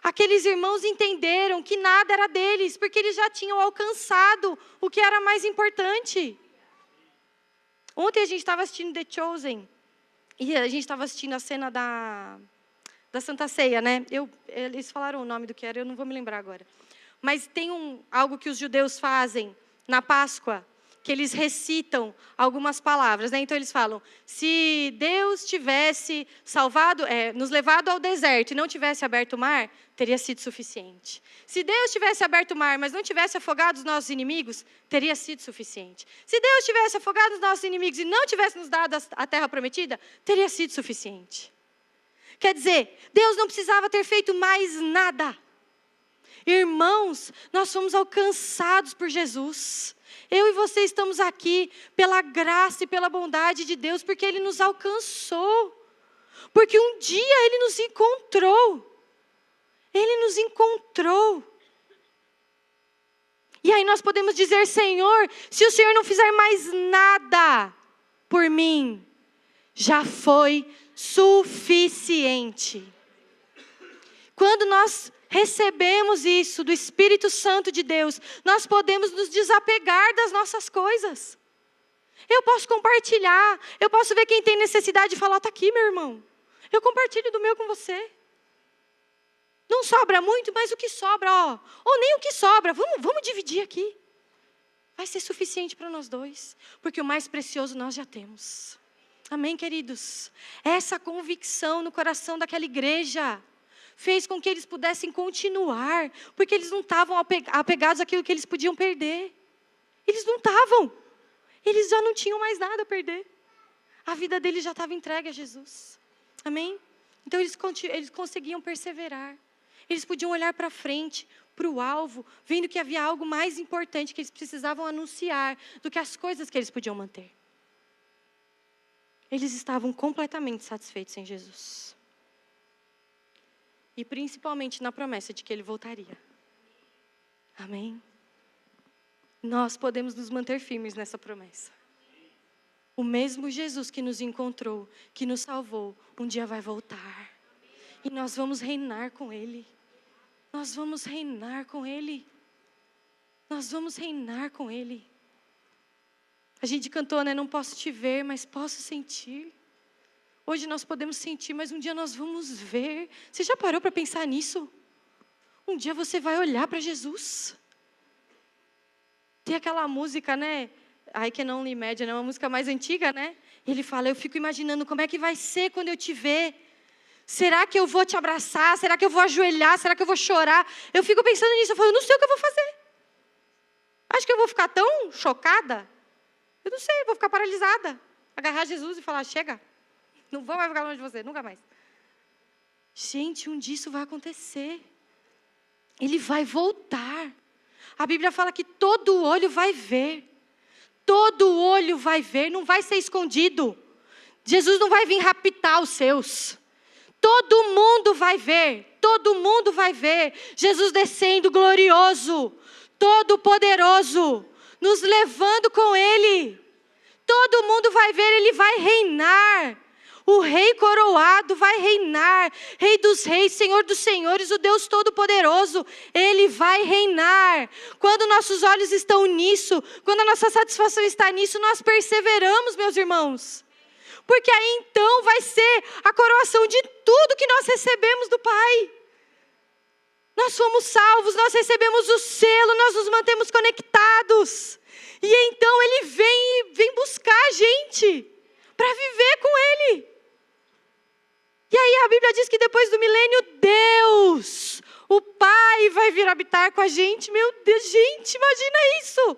Speaker 1: Aqueles irmãos entenderam que nada era deles, porque eles já tinham alcançado o que era mais importante. Ontem a gente estava assistindo The Chosen, e a gente estava assistindo a cena da Santa Ceia, né? Eles falaram o nome do que era, eu não vou me lembrar agora. Mas tem algo que os judeus fazem na Páscoa, que eles recitam algumas palavras, né? Então eles falam: se Deus tivesse salvado, nos levado ao deserto e não tivesse aberto o mar, teria sido suficiente. Se Deus tivesse aberto o mar, mas não tivesse afogado os nossos inimigos, teria sido suficiente. Se Deus tivesse afogado os nossos inimigos e não tivesse nos dado a terra prometida, teria sido suficiente. Quer dizer, Deus não precisava ter feito mais nada. Irmãos, nós fomos alcançados por Jesus. Eu e você estamos aqui pela graça e pela bondade de Deus, porque Ele nos alcançou. Porque um dia Ele nos encontrou. Ele nos encontrou. E aí nós podemos dizer: Senhor, se o Senhor não fizer mais nada por mim, já foi suficiente. Quando nós recebemos isso do Espírito Santo de Deus, nós podemos nos desapegar das nossas coisas. Eu posso compartilhar, eu posso ver quem tem necessidade e falar: está aqui, meu irmão. Eu compartilho do meu com você. Não sobra muito, mas o que sobra, ou nem o que sobra, vamos dividir aqui. Vai ser suficiente para nós dois, porque o mais precioso nós já temos. Amém, queridos? Essa convicção no coração daquela igreja fez com que eles pudessem continuar, porque eles não estavam apegados àquilo que eles podiam perder. Eles não estavam. Eles já não tinham mais nada a perder. A vida deles já estava entregue a Jesus. Amém? Então eles conseguiam perseverar. Eles podiam olhar para frente, para o alvo, vendo que havia algo mais importante que eles precisavam anunciar do que as coisas que eles podiam manter. Eles estavam completamente satisfeitos em Jesus. E principalmente na promessa de que Ele voltaria. Amém? Nós podemos nos manter firmes nessa promessa. O mesmo Jesus que nos encontrou, que nos salvou, um dia vai voltar. E nós vamos reinar com Ele. Nós vamos reinar com Ele. Nós vamos reinar com Ele. A gente cantou, né? Não posso te ver, mas posso sentir. Hoje nós podemos sentir, mas um dia nós vamos ver. Você já parou para pensar nisso? Um dia você vai olhar para Jesus. Tem aquela música, né? I Can Only Imagine, é uma música mais antiga, né? Ele fala, eu fico imaginando como é que vai ser quando eu te ver. Será que eu vou te abraçar? Será que eu vou ajoelhar? Será que eu vou chorar? Eu fico pensando nisso, eu falo, eu não sei o que eu vou fazer. Acho que eu vou ficar tão chocada. Eu não sei, eu vou ficar paralisada. Agarrar Jesus e falar, chega. Não vou mais ficar longe de você, nunca mais. Gente, um dia isso vai acontecer. Ele vai voltar. A Bíblia fala que todo olho vai ver. Todo olho vai ver, não vai ser escondido. Jesus não vai vir raptar os seus. Todo mundo vai ver, todo mundo vai ver. Jesus descendo glorioso, todo poderoso, nos levando com Ele. Todo mundo vai ver, Ele vai reinar. O Rei coroado vai reinar. Rei dos reis, Senhor dos senhores, o Deus todo-poderoso. Ele vai reinar. Quando nossos olhos estão nisso, quando a nossa satisfação está nisso, nós perseveramos, meus irmãos. Porque aí então vai ser a coroação de tudo que nós recebemos do Pai. Nós fomos salvos, nós recebemos o selo, nós nos mantemos conectados. E então Ele vem buscar a gente para viver com Ele. E aí a Bíblia diz que depois do milênio, Deus, o Pai, vai vir habitar com a gente. Meu Deus, gente, imagina isso.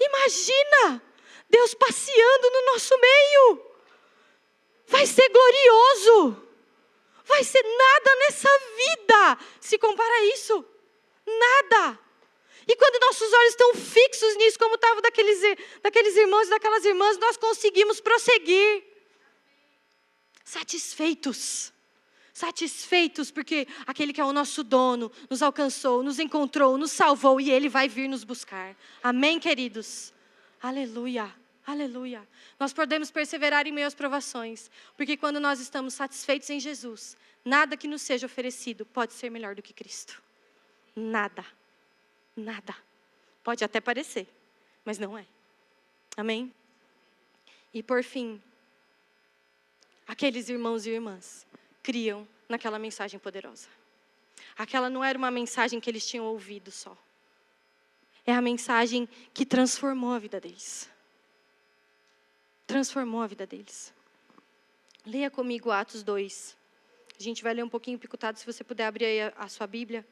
Speaker 1: Imagina Deus passeando no nosso meio. Vai ser glorioso. Vai ser nada nessa vida se compara a isso. Nada. E quando nossos olhos estão fixos nisso, como estavam daqueles irmãos e daquelas irmãs, nós conseguimos prosseguir. Satisfeitos. Satisfeitos porque aquele que é o nosso dono nos alcançou, nos encontrou, nos salvou e Ele vai vir nos buscar. Amém, queridos? Aleluia, aleluia. Nós podemos perseverar em meio às provações, porque quando nós estamos satisfeitos em Jesus, nada que nos seja oferecido pode ser melhor do que Cristo. Nada, nada. Pode até parecer, mas não é. Amém? E por fim, aqueles irmãos e irmãs criam naquela mensagem poderosa. Aquela não era uma mensagem que eles tinham ouvido só. É a mensagem que transformou a vida deles. Transformou a vida deles. Leia comigo Atos 2. A gente vai ler um pouquinho picotado, se você puder abrir aí a sua Bíblia.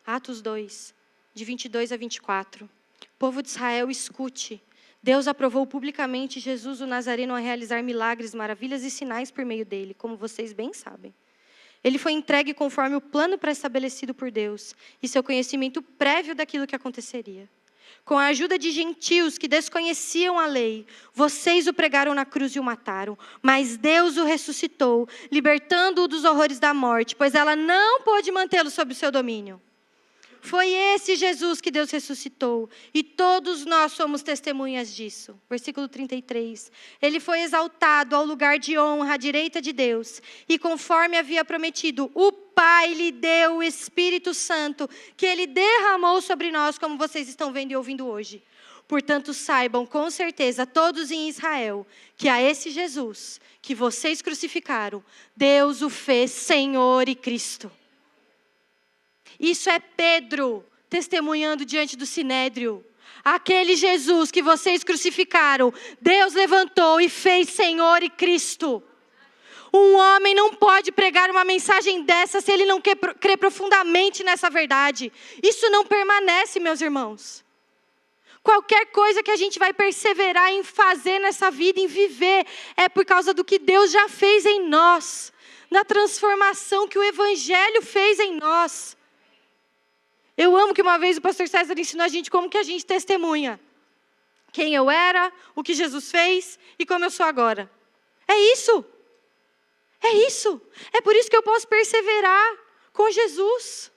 Speaker 1: Atos 2, de 22 a 24. Povo de Israel, escute. Deus aprovou publicamente Jesus o Nazareno a realizar milagres, maravilhas e sinais por meio dele, como vocês bem sabem. Ele foi entregue conforme o plano pré-estabelecido por Deus e seu conhecimento prévio daquilo que aconteceria. Com a ajuda de gentios que desconheciam a lei, vocês o pregaram na cruz e o mataram, mas Deus o ressuscitou, libertando-o dos horrores da morte, pois ela não pôde mantê-lo sob o seu domínio. Foi esse Jesus que Deus ressuscitou, e todos nós somos testemunhas disso. Versículo 33. Ele foi exaltado ao lugar de honra à direita de Deus, e conforme havia prometido, o Pai lhe deu o Espírito Santo, que Ele derramou sobre nós, como vocês estão vendo e ouvindo hoje. Portanto, saibam com certeza, todos em Israel, que a esse Jesus, que vocês crucificaram, Deus o fez Senhor e Cristo. Isso é Pedro testemunhando diante do Sinédrio. Aquele Jesus que vocês crucificaram, Deus levantou e fez Senhor e Cristo. Um homem não pode pregar uma mensagem dessa se ele não crer profundamente nessa verdade. Isso não permanece, meus irmãos. Qualquer coisa que a gente vai perseverar em fazer nessa vida, em viver, é por causa do que Deus já fez em nós. Na transformação que o Evangelho fez em nós. Eu amo que uma vez o pastor César ensinou a gente como que a gente testemunha. Quem eu era, o que Jesus fez e como eu sou agora. É isso. É isso. É por isso que eu posso perseverar com Jesus.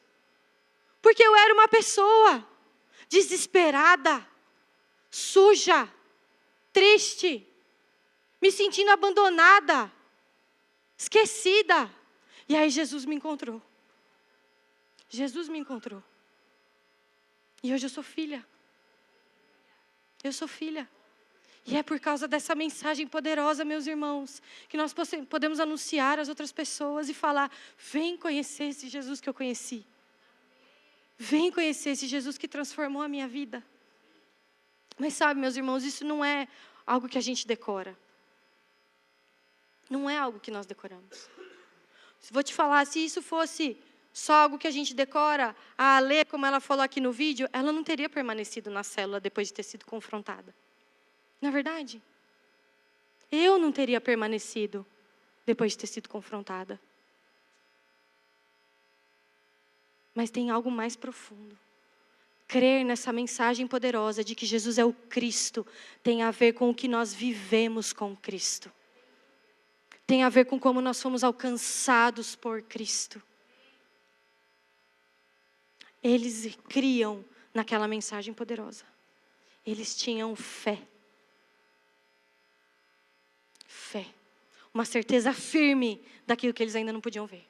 Speaker 1: Porque eu era uma pessoa desesperada, suja, triste, me sentindo abandonada, esquecida. E aí Jesus me encontrou. Jesus me encontrou. E hoje eu sou filha. Eu sou filha. E é por causa dessa mensagem poderosa, meus irmãos, que nós podemos anunciar às outras pessoas e falar: vem conhecer esse Jesus que eu conheci. Vem conhecer esse Jesus que transformou a minha vida. Mas sabe, meus irmãos, isso não é algo que a gente decora. Não é algo que nós decoramos. Vou te falar, se isso fosse só algo que a gente decora, a Alê, como ela falou aqui no vídeo, ela não teria permanecido na célula depois de ter sido confrontada. Não é verdade? Eu não teria permanecido depois de ter sido confrontada. Mas tem algo mais profundo. Crer nessa mensagem poderosa de que Jesus é o Cristo tem a ver com o que nós vivemos com Cristo. Tem a ver com como nós fomos alcançados por Cristo. Eles criam naquela mensagem poderosa. Eles tinham fé. Fé. Uma certeza firme daquilo que eles ainda não podiam ver.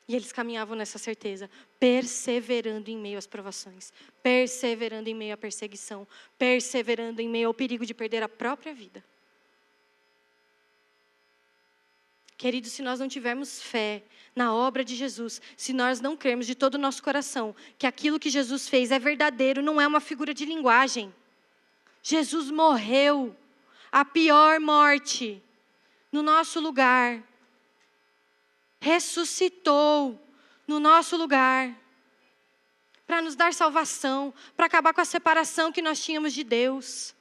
Speaker 1: E eles caminhavam nessa certeza, perseverando em meio às provações, perseverando em meio à perseguição, perseverando em meio ao perigo de perder a própria vida. Queridos, se nós não tivermos fé na obra de Jesus, se nós não crermos de todo o nosso coração que aquilo que Jesus fez é verdadeiro, não é uma figura de linguagem. Jesus morreu a pior morte no nosso lugar. Ressuscitou no nosso lugar. Para nos dar salvação, para acabar com a separação que nós tínhamos de Deus.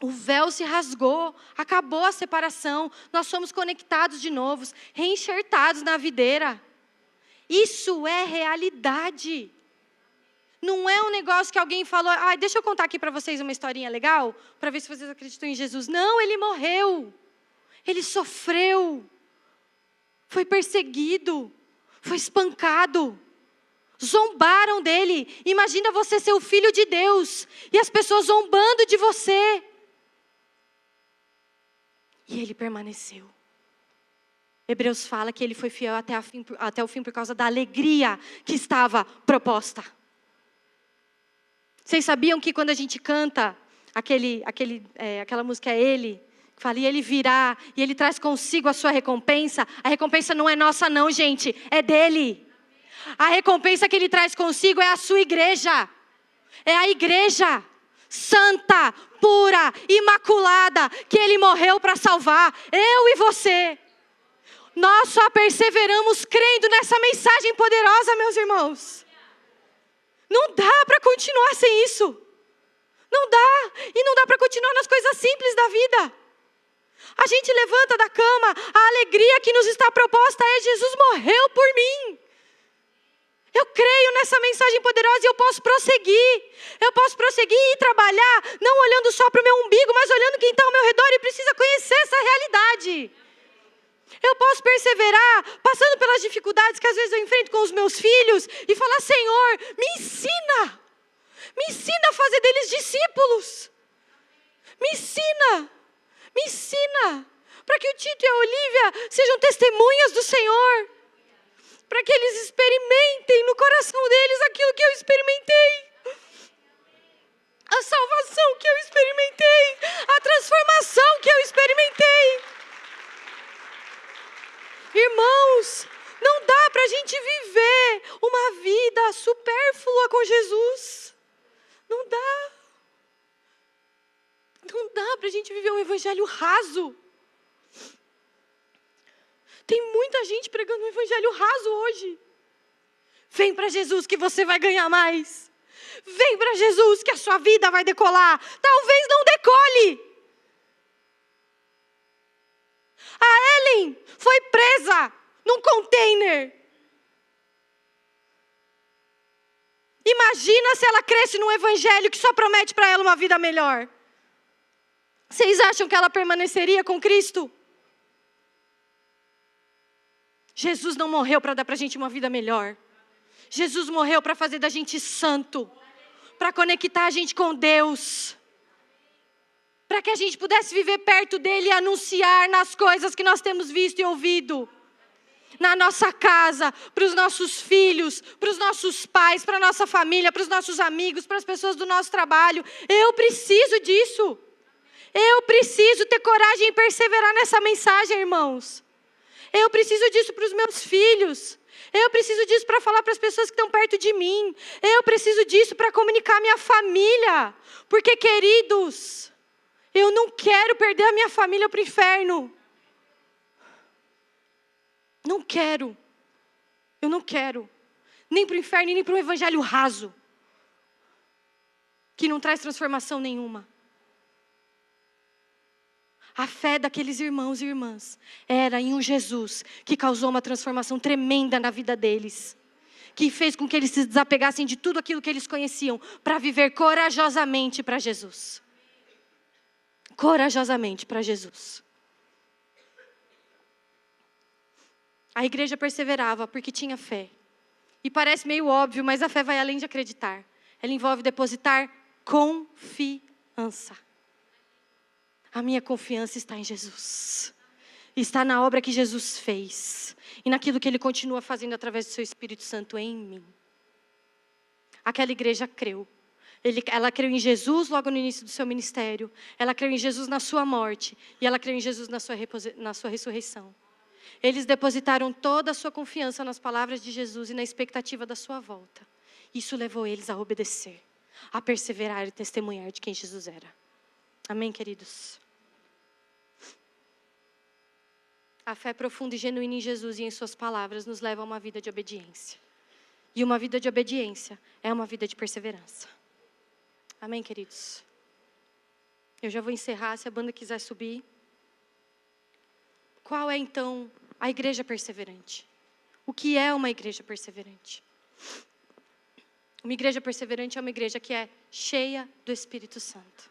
Speaker 1: O véu se rasgou, acabou a separação, nós somos conectados de novo, reenxertados na videira. Isso é realidade. Não é um negócio que alguém falou: deixa eu contar aqui para vocês uma historinha legal, para ver se vocês acreditam em Jesus. Não, ele morreu, ele sofreu, foi perseguido, foi espancado. Zombaram dele. Imagina você ser o filho de Deus e as pessoas zombando de você. E ele permaneceu. Hebreus fala que ele foi fiel até o fim por causa da alegria que estava proposta. Vocês sabiam que quando a gente canta aquela música é Ele, que fala, e Ele virá, e Ele traz consigo a sua recompensa, a recompensa não é nossa não, gente, é dele. A recompensa que Ele traz consigo é a sua igreja. É a igreja santa, pura, imaculada, que Ele morreu para salvar, eu e você. Nós só perseveramos crendo nessa mensagem poderosa, meus irmãos. Não dá para continuar sem isso. Não dá. E não dá para continuar nas coisas simples da vida. A gente levanta da cama, a alegria que nos está proposta é: Jesus morreu por mim. Eu creio nessa mensagem poderosa e eu posso prosseguir. Eu posso prosseguir e trabalhar, não olhando só para o meu umbigo, mas olhando quem está ao meu redor e precisa conhecer essa realidade. Eu posso perseverar, passando pelas dificuldades que às vezes eu enfrento com os meus filhos e falar: Senhor, me ensina a fazer deles discípulos. Me ensina, para que o Tito e a Olívia sejam testemunhas do Senhor. Para que eles experimentem no coração deles aquilo que eu experimentei. A salvação que eu experimentei. A transformação que eu experimentei. Irmãos, não dá para a gente viver uma vida para a gente viver um evangelho raso. Tem muita gente pregando um evangelho raso hoje. Vem para Jesus que você vai ganhar mais. Vem para Jesus que a sua vida vai decolar. Talvez não decole. A Ellen foi presa num container. Imagina se ela cresce num evangelho que só promete para ela uma vida melhor. Vocês acham que ela permaneceria com Cristo? Jesus não morreu para dar para a gente uma vida melhor. Jesus morreu para fazer da gente santo. Para conectar a gente com Deus. Para que a gente pudesse viver perto dele e anunciar nas coisas que nós temos visto e ouvido. Na nossa casa, para os nossos filhos, para os nossos pais, para a nossa família, para os nossos amigos, para as pessoas do nosso trabalho. Eu preciso disso. Eu preciso ter coragem e perseverar nessa mensagem, irmãos. Eu preciso disso para os meus filhos. Eu preciso disso para falar para as pessoas que estão perto de mim. Eu preciso disso para comunicar a minha família. Porque, queridos, eu não quero perder a minha família para o inferno. Não quero. Eu não quero. Nem para o inferno, nem para um evangelho raso. Que não traz transformação nenhuma. A fé daqueles irmãos e irmãs era em um Jesus que causou uma transformação tremenda na vida deles. Que fez com que eles se desapegassem de tudo aquilo que eles conheciam para viver corajosamente para Jesus. Corajosamente para Jesus. A igreja perseverava porque tinha fé. E parece meio óbvio, mas a fé vai além de acreditar. Ela envolve depositar confiança. A minha confiança está em Jesus. Está na obra que Jesus fez. E naquilo que Ele continua fazendo através do seu Espírito Santo em mim. Aquela igreja creu. Ela creu em Jesus logo no início do seu ministério. Ela creu em Jesus na sua morte. E ela creu em Jesus na sua ressurreição. Eles depositaram toda a sua confiança nas palavras de Jesus e na expectativa da sua volta. Isso levou eles a obedecer, a perseverar e testemunhar de quem Jesus era. Amém, queridos? A fé profunda e genuína em Jesus e em suas palavras nos leva a uma vida de obediência. E uma vida de obediência é uma vida de perseverança. Amém, queridos? Eu já vou encerrar, se a banda quiser subir. Qual é, então, a igreja perseverante? O que é uma igreja perseverante? Uma igreja perseverante é uma igreja que é cheia do Espírito Santo.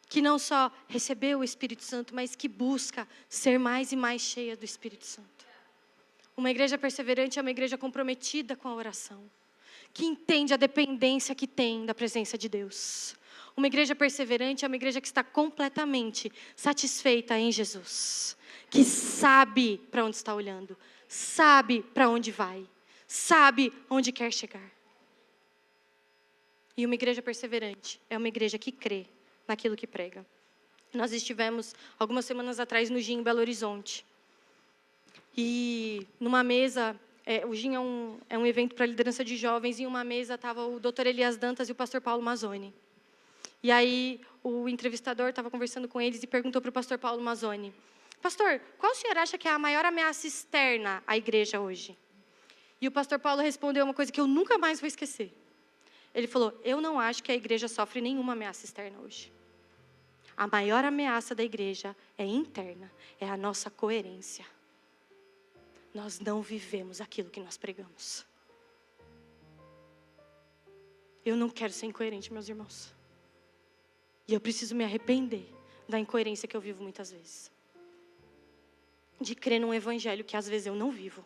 Speaker 1: Que não só recebeu o Espírito Santo, mas que busca ser mais e mais cheia do Espírito Santo. Uma igreja perseverante é uma igreja comprometida com a oração. Que entende a dependência que tem da presença de Deus. Uma igreja perseverante é uma igreja que está completamente satisfeita em Jesus. Que sabe para onde está olhando. Sabe para onde vai. Sabe onde quer chegar. E uma igreja perseverante é uma igreja que crê naquilo que prega. Nós estivemos algumas semanas atrás no GIM em Belo Horizonte. E numa mesa, o GIM é um evento para liderança de jovens, e em uma mesa estava o Dr. Elias Dantas e o pastor Paulo Mazzoni. E aí o entrevistador estava conversando com eles e perguntou para o pastor Paulo Mazzoni: pastor, qual o senhor acha que é a maior ameaça externa à igreja hoje? E o pastor Paulo respondeu uma coisa que eu nunca mais vou esquecer. Ele falou: eu não acho que a igreja sofre nenhuma ameaça externa hoje. A maior ameaça da igreja é interna, é a nossa coerência. Nós não vivemos aquilo que nós pregamos. Eu não quero ser incoerente, meus irmãos. E eu preciso me arrepender da incoerência que eu vivo muitas vezes. De crer num evangelho que às vezes eu não vivo.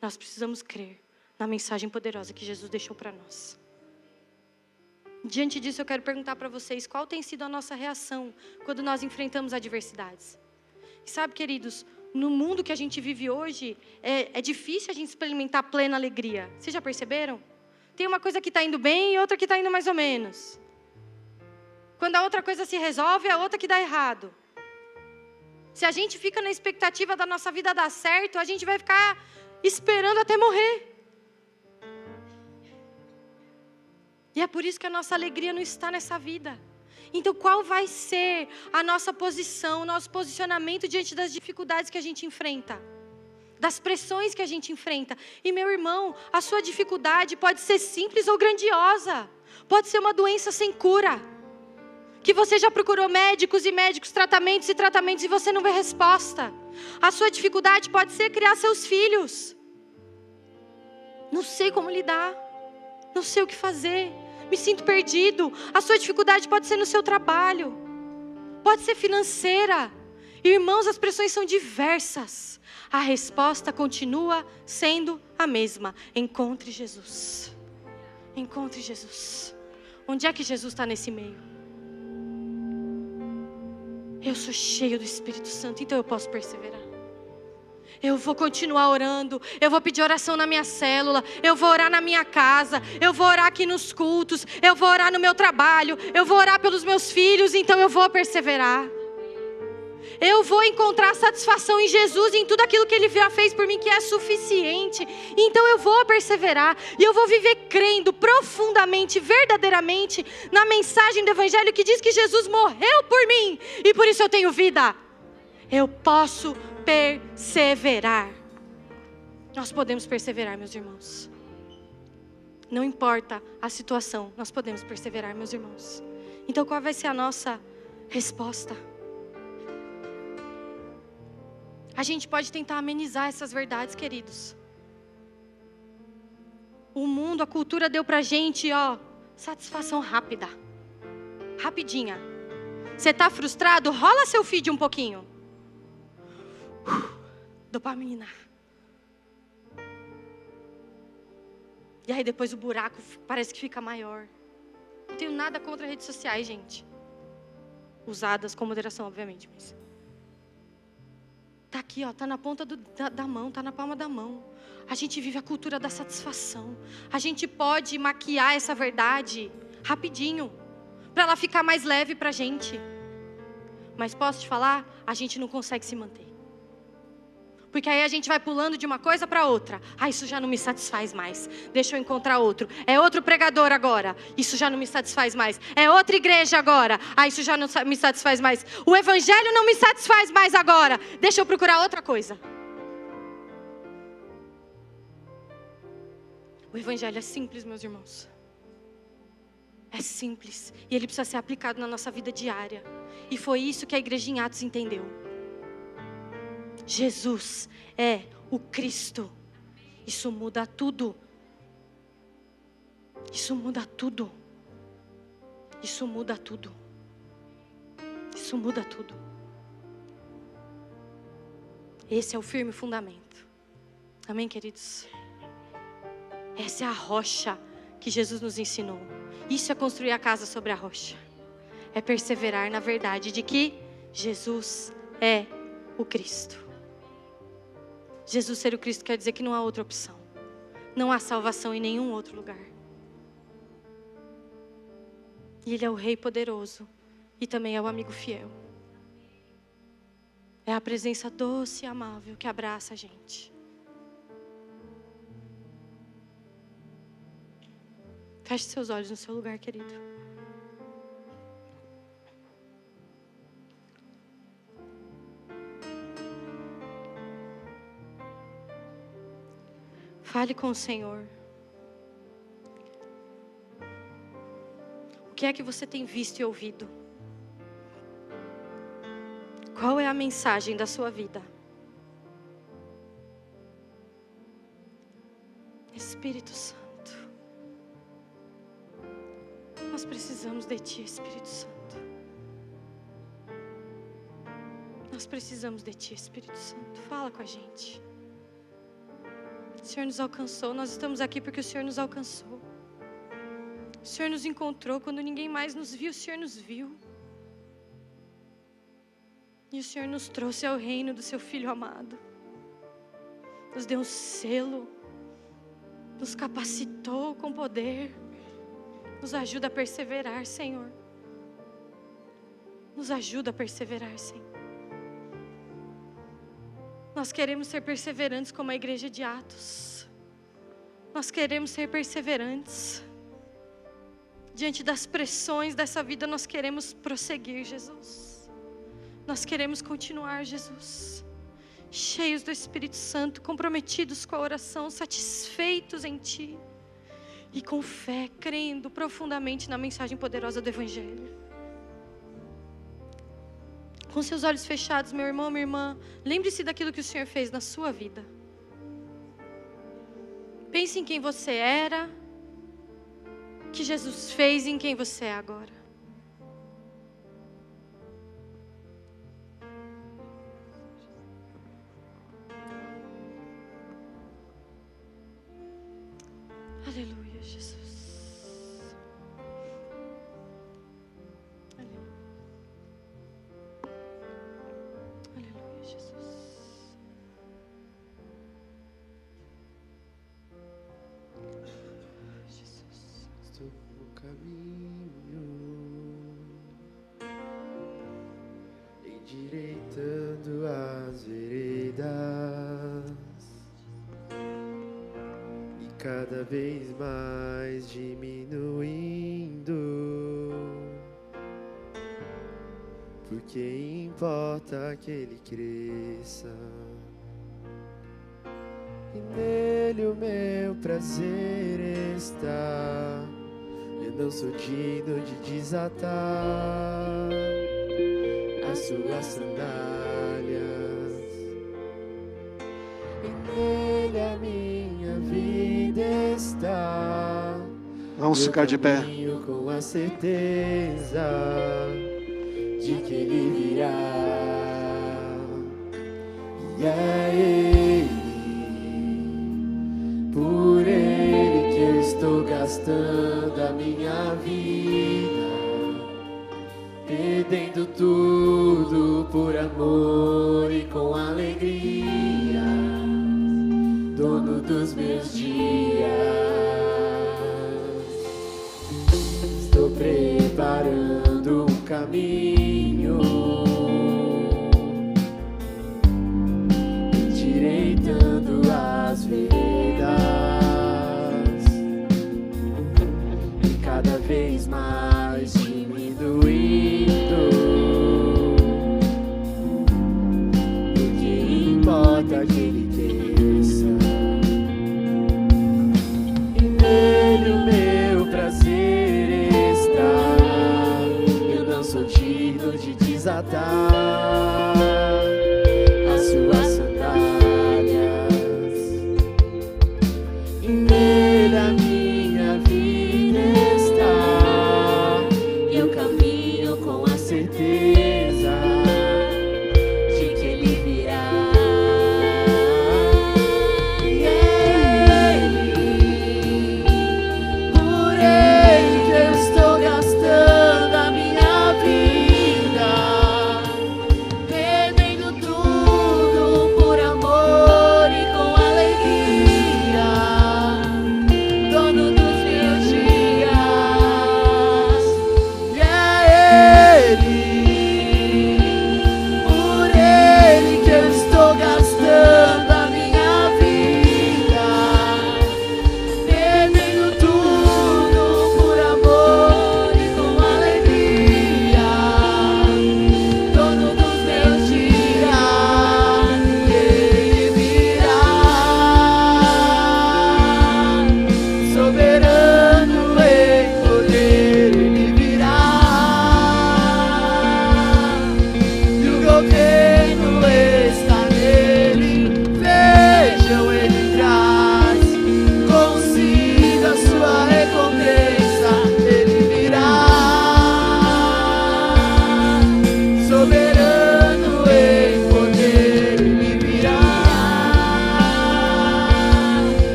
Speaker 1: Nós precisamos crer na mensagem poderosa que Jesus deixou para nós. Diante disso, eu quero perguntar para vocês qual tem sido a nossa reação quando nós enfrentamos adversidades. E sabe, queridos, no mundo que a gente vive hoje, é difícil a gente experimentar plena alegria. Vocês já perceberam? Tem uma coisa que está indo bem e outra que está indo mais ou menos. Quando a outra coisa se resolve, a outra que dá errado. Se a gente fica na expectativa da nossa vida dar certo, a gente vai ficar esperando até morrer. E é por isso que a nossa alegria não está nessa vida. Então qual vai ser a nossa posição, o nosso posicionamento diante das dificuldades que a gente enfrenta? Das pressões que a gente enfrenta? E meu irmão, a sua dificuldade pode ser simples ou grandiosa. Pode ser uma doença sem cura. Que você já procurou médicos e médicos, tratamentos e tratamentos e você não vê resposta. A sua dificuldade pode ser criar seus filhos. Não sei como lidar. Não sei o que fazer. Me sinto perdido. A sua dificuldade pode ser no seu trabalho. Pode ser financeira. Irmãos, as pressões são diversas. A resposta continua sendo a mesma. Encontre Jesus. Encontre Jesus. Onde é que Jesus está nesse meio? Eu sou cheio do Espírito Santo, então eu posso perseverar. Eu vou continuar orando, eu vou pedir oração na minha célula, eu vou orar na minha casa, eu vou orar aqui nos cultos, eu vou orar no meu trabalho, eu vou orar pelos meus filhos, então eu vou perseverar. Eu vou encontrar satisfação em Jesus, em tudo aquilo que Ele já fez por mim, que é suficiente. Então eu vou perseverar, e eu vou viver crendo profundamente, verdadeiramente, na mensagem do Evangelho que diz que Jesus morreu por mim, e por isso eu tenho vida. Eu posso perseverar. Nós podemos perseverar, meus irmãos. Não importa a situação, nós podemos perseverar, meus irmãos. Então qual vai ser a nossa resposta? A gente pode tentar amenizar essas verdades, queridos. O mundo, a cultura deu pra gente, satisfação rápida. Rapidinha. Você está frustrado? Rola seu feed um pouquinho. Dopamina. E aí depois o buraco parece que fica maior. Não tenho nada contra redes sociais, gente. Usadas com moderação, obviamente. Mas tá aqui, tá na ponta da mão, tá na palma da mão. A gente vive a cultura da satisfação. A gente pode maquiar essa verdade rapidinho, para ela ficar mais leve pra gente. Mas posso te falar, a gente não consegue se manter. Porque aí a gente vai pulando de uma coisa para outra. Isso já não me satisfaz mais. Deixa eu encontrar outro. É outro pregador agora. Isso já não me satisfaz mais. É outra igreja agora. Isso já não me satisfaz mais. O evangelho não me satisfaz mais agora. Deixa eu procurar outra coisa. O evangelho é simples, meus irmãos. É simples. E ele precisa ser aplicado na nossa vida diária. E foi isso que a igreja em Atos entendeu. Jesus é o Cristo. Isso muda tudo. Isso muda tudo. Isso muda tudo. Isso muda tudo. Esse é o firme fundamento. Amém, queridos? Essa é a rocha que Jesus nos ensinou. Isso é construir a casa sobre a rocha. É perseverar na verdade de que Jesus é o Cristo. Jesus ser o Cristo quer dizer que não há outra opção. Não há salvação em nenhum outro lugar. E Ele é o Rei poderoso. E também é o amigo fiel. É a presença doce e amável que abraça a gente. Feche seus olhos no seu lugar, querido. Fale com o Senhor. O que é que você tem visto e ouvido? Qual é a mensagem da sua vida? Espírito Santo. Nós precisamos de Ti, Espírito Santo. Nós precisamos de Ti, Espírito Santo. Fala com a gente. O Senhor nos alcançou, nós estamos aqui porque o Senhor nos alcançou. O Senhor nos encontrou quando ninguém mais nos viu, o Senhor nos viu. E o Senhor nos trouxe ao reino do Seu Filho amado. Nos deu um selo, nos capacitou com poder. Nos ajuda a perseverar, Senhor. Nos ajuda a perseverar, Senhor. Nós queremos ser perseverantes como a igreja de Atos. Nós queremos ser perseverantes. Diante das pressões dessa vida, nós queremos prosseguir, Jesus. Nós queremos continuar, Jesus. Cheios do Espírito Santo, comprometidos com a oração, satisfeitos em Ti. E com fé, crendo profundamente na mensagem poderosa do Evangelho. Com seus olhos fechados, meu irmão, minha irmã, lembre-se daquilo que o Senhor fez na sua vida. Pense em quem você era, que Jesus fez e em quem você é agora. Aleluia, Jesus. Aleluia. Aleluia, Jesus. Jesus.
Speaker 2: Estou no caminho, endireitando as veredas, e cada vez mais diminuindo, porque importa que ele cresça. E nele o meu prazer está. Eu não sou digno de desatar as suas sandálias. E nele a minha vida está.
Speaker 3: Vamos ficar de pé.
Speaker 2: Com a certeza de que ele virá. E é ele. Por ele que eu estou gastando a minha vida, perdendo tudo por amor e com alegria, dono dos meus dias. Estou preparando um caminho, endireitando as veredas, e cada vez mais diminuindo, o que importa que ele cresça. E nele o meu prazer está. Eu não sou digno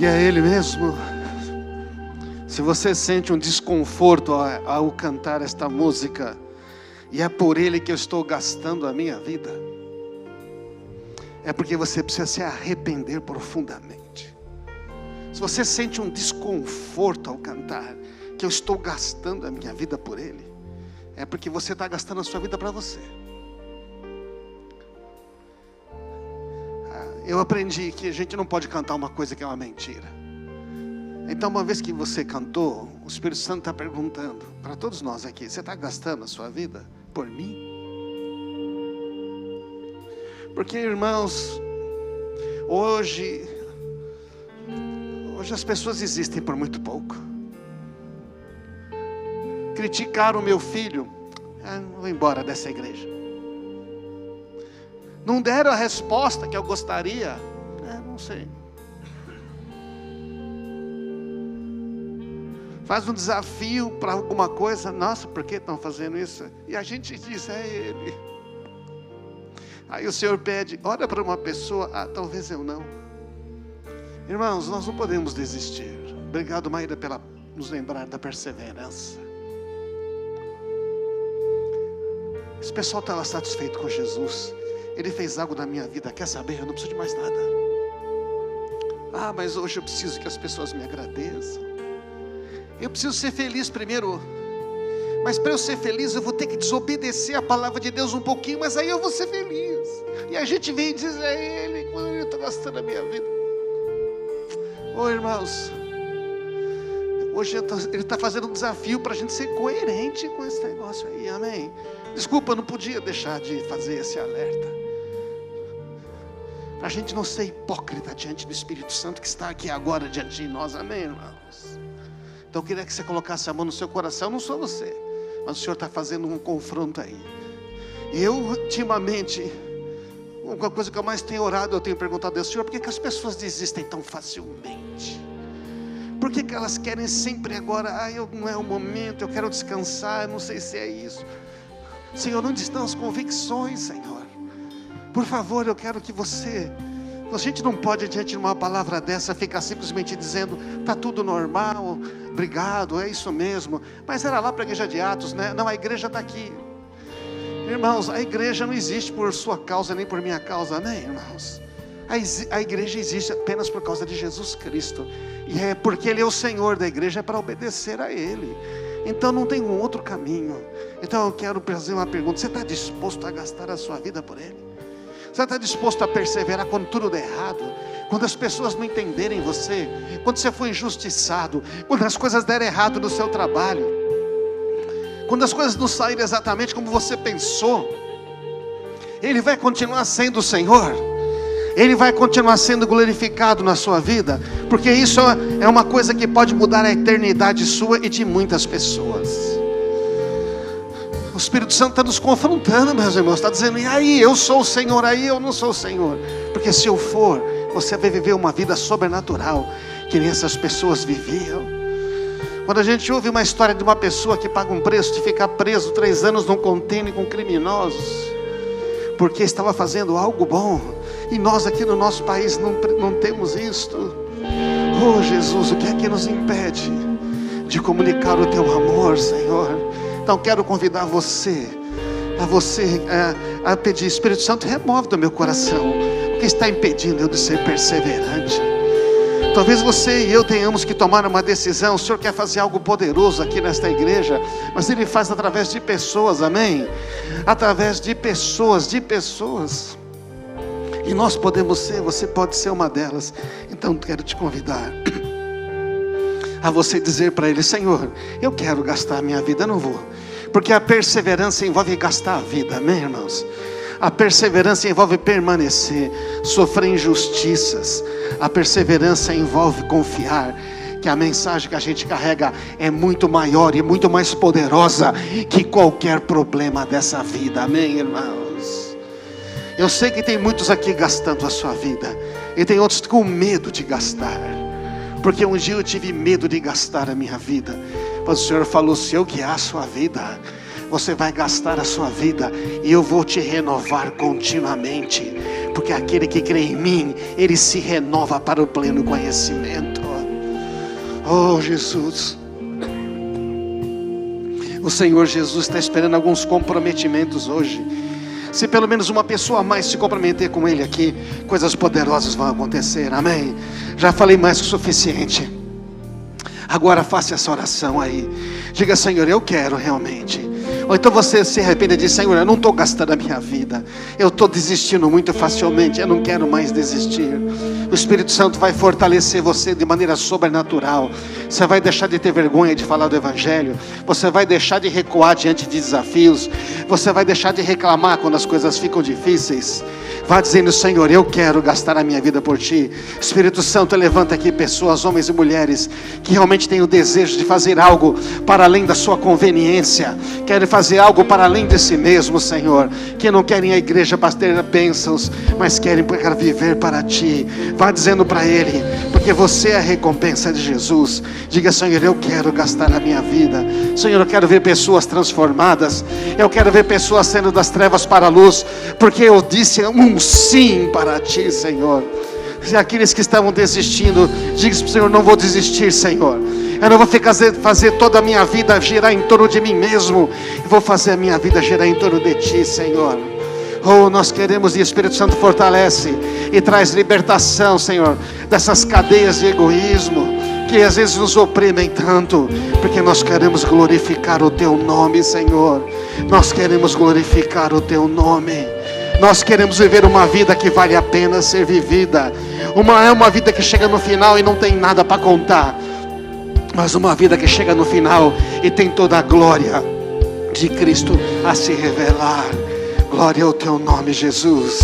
Speaker 3: E é Ele mesmo. Se você sente um desconforto ao cantar esta música, e é por Ele que eu estou gastando a minha vida, é porque você precisa se arrepender profundamente. Se você sente um desconforto ao cantar, que eu estou gastando a minha vida por Ele, é porque você está gastando a sua vida para você. Eu aprendi que a gente não pode cantar uma coisa que é uma mentira. Então, uma vez que você cantou, o Espírito Santo está perguntando para todos nós aqui: você está gastando a sua vida por mim? Porque, irmãos, hoje as pessoas existem por muito pouco. Criticaram o meu filho, vou embora dessa igreja. Não deram a resposta que eu gostaria, não sei. Faz um desafio para alguma coisa, nossa, por que estão fazendo isso? E a gente diz, é Ele. Aí o Senhor pede, ora para uma pessoa, talvez eu não. Irmãos, nós não podemos desistir. Obrigado, Maíra, pela nos lembrar da perseverança. Esse pessoal estava satisfeito com Jesus. Ele fez algo na minha vida, quer saber? Eu não preciso de mais nada. Mas hoje eu preciso que as pessoas me agradeçam. Eu preciso ser feliz primeiro. Mas para eu ser feliz eu vou ter que desobedecer a palavra de Deus um pouquinho, mas aí eu vou ser feliz. E a gente vem e diz, é Ele, quando Ele está gastando a minha vida. Irmãos, hoje Ele está fazendo um desafio para a gente ser coerente com esse negócio aí, amém? Desculpa, eu não podia deixar de fazer esse alerta, para a gente não ser hipócrita diante do Espírito Santo que está aqui agora diante de nós, amém, irmãos? Então eu queria que você colocasse a mão no seu coração. Não sou você, mas o Senhor está fazendo um confronto aí. E eu ultimamente, uma coisa que eu mais tenho orado, eu tenho perguntado a Deus: Senhor, por que as pessoas desistem tão facilmente? Por que elas querem sempre agora, não é o momento, eu quero descansar, eu não sei se é isso. Senhor, onde estão as convicções, Senhor? Por favor, eu quero que você... A gente não pode, diante de uma palavra dessa, ficar simplesmente dizendo, está tudo normal, obrigado, é isso mesmo. Mas era lá para a igreja de Atos, né? Não, a igreja está aqui. Irmãos, a igreja não existe por sua causa, nem por minha causa, amém, irmãos? A igreja existe apenas por causa de Jesus Cristo. E é porque Ele é o Senhor da igreja, é para obedecer a Ele. Então não tem um outro caminho. Então eu quero fazer uma pergunta: você está disposto a gastar a sua vida por Ele? Você está disposto a perseverar quando tudo der errado? Quando as pessoas não entenderem você? Quando você for injustiçado? Quando as coisas derem errado no seu trabalho? Quando as coisas não saírem exatamente como você pensou? Ele vai continuar sendo o Senhor? Ele vai continuar sendo glorificado na sua vida? Porque isso é uma coisa que pode mudar a eternidade sua e de muitas pessoas. O Espírito Santo está nos confrontando, meus irmãos. Está dizendo, e aí, eu sou o Senhor, aí eu não sou o Senhor. Porque se eu for, você vai viver uma vida sobrenatural, que nem essas pessoas viviam. Quando a gente ouve uma história de uma pessoa que paga um preço de ficar preso 3 anos num contêiner com criminosos, porque estava fazendo algo bom, e nós aqui no nosso país não temos isto. Oh Jesus, o que é que nos impede de comunicar o Teu amor, Senhor? Então quero convidar você a pedir: Espírito Santo, remove do meu coração o que está impedindo eu de ser perseverante. Talvez você e eu tenhamos que tomar uma decisão. O Senhor quer fazer algo poderoso aqui nesta igreja, mas Ele faz através de pessoas, amém? Através de pessoas, e nós podemos ser, você pode ser uma delas. Então quero te convidar a você dizer para Ele: Senhor, eu quero gastar a minha vida, eu não vou. Porque a perseverança envolve gastar a vida, amém, irmãos? A perseverança envolve permanecer, sofrer injustiças. A perseverança envolve confiar que a mensagem que a gente carrega é muito maior e muito mais poderosa que qualquer problema dessa vida, amém, irmãos? Eu sei que tem muitos aqui gastando a sua vida, e tem outros com medo de gastar, porque um dia eu tive medo de gastar a minha vida, mas o Senhor falou: se eu guiar a sua vida, você vai gastar a sua vida, e eu vou te renovar continuamente, porque aquele que crê em mim, ele se renova para o pleno conhecimento. Oh, Jesus. O Senhor Jesus está esperando alguns comprometimentos hoje. Se pelo menos uma pessoa a mais se comprometer com Ele aqui, coisas poderosas vão acontecer, amém? Já falei mais que o suficiente. Agora faça essa oração aí. Diga: Senhor, eu quero realmente. Ou então você se arrepende e diz: Senhor, eu não estou gastando a minha vida, eu estou desistindo muito facilmente, eu não quero mais desistir. O Espírito Santo vai fortalecer você de maneira sobrenatural. Você vai deixar de ter vergonha de falar do Evangelho. Você vai deixar de recuar diante de desafios. Você vai deixar de reclamar quando as coisas ficam difíceis. Vá dizendo: Senhor, eu quero gastar a minha vida por Ti. Espírito Santo, levanta aqui pessoas, homens e mulheres, que realmente têm o desejo de fazer algo para além da sua conveniência. Querem fazer algo para além de si mesmo, Senhor. Que não querem a igreja para ter bênçãos, mas querem viver para Ti. Vá dizendo para Ele, porque você é a recompensa de Jesus. Diga: Senhor, eu quero gastar a minha vida. Senhor, eu quero ver pessoas transformadas. Eu quero ver pessoas saindo das trevas para a luz, porque eu disse um sim para Ti, Senhor. Se aqueles que estavam desistindo, diga para o Senhor: não vou desistir, Senhor. Eu não vou fazer toda a minha vida girar em torno de mim mesmo. Eu vou fazer a minha vida girar em torno de Ti, Senhor. Oh, nós queremos, e o Espírito Santo fortalece e traz libertação, Senhor, dessas cadeias de egoísmo que às vezes nos oprimem tanto, porque nós queremos glorificar o Teu nome, Senhor. Nós queremos glorificar o Teu nome. Nós queremos viver uma vida que vale a pena ser vivida. É uma vida que chega no final e não tem nada para contar, mas uma vida que chega no final e tem toda a glória de Cristo a se revelar. Glória ao Teu nome, Jesus.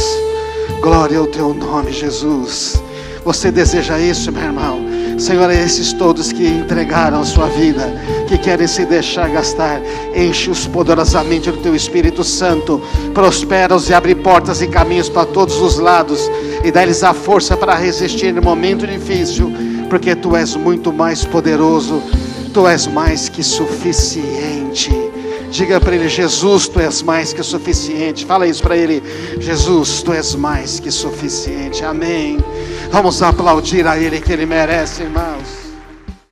Speaker 3: Glória ao Teu nome, Jesus. Você deseja isso, meu irmão? Senhor, é esses todos que entregaram a sua vida, que querem se deixar gastar, enche-os poderosamente do Teu Espírito Santo, prospera-os e abre portas e caminhos para todos os lados, e dá-lhes a força para resistir no momento difícil, porque Tu és muito mais poderoso, Tu és mais que suficiente. Diga para Ele: Jesus, Tu és mais que suficiente. Fala isso para Ele: Jesus, Tu és mais que suficiente. Amém. Vamos aplaudir a Ele, que Ele merece, irmãos.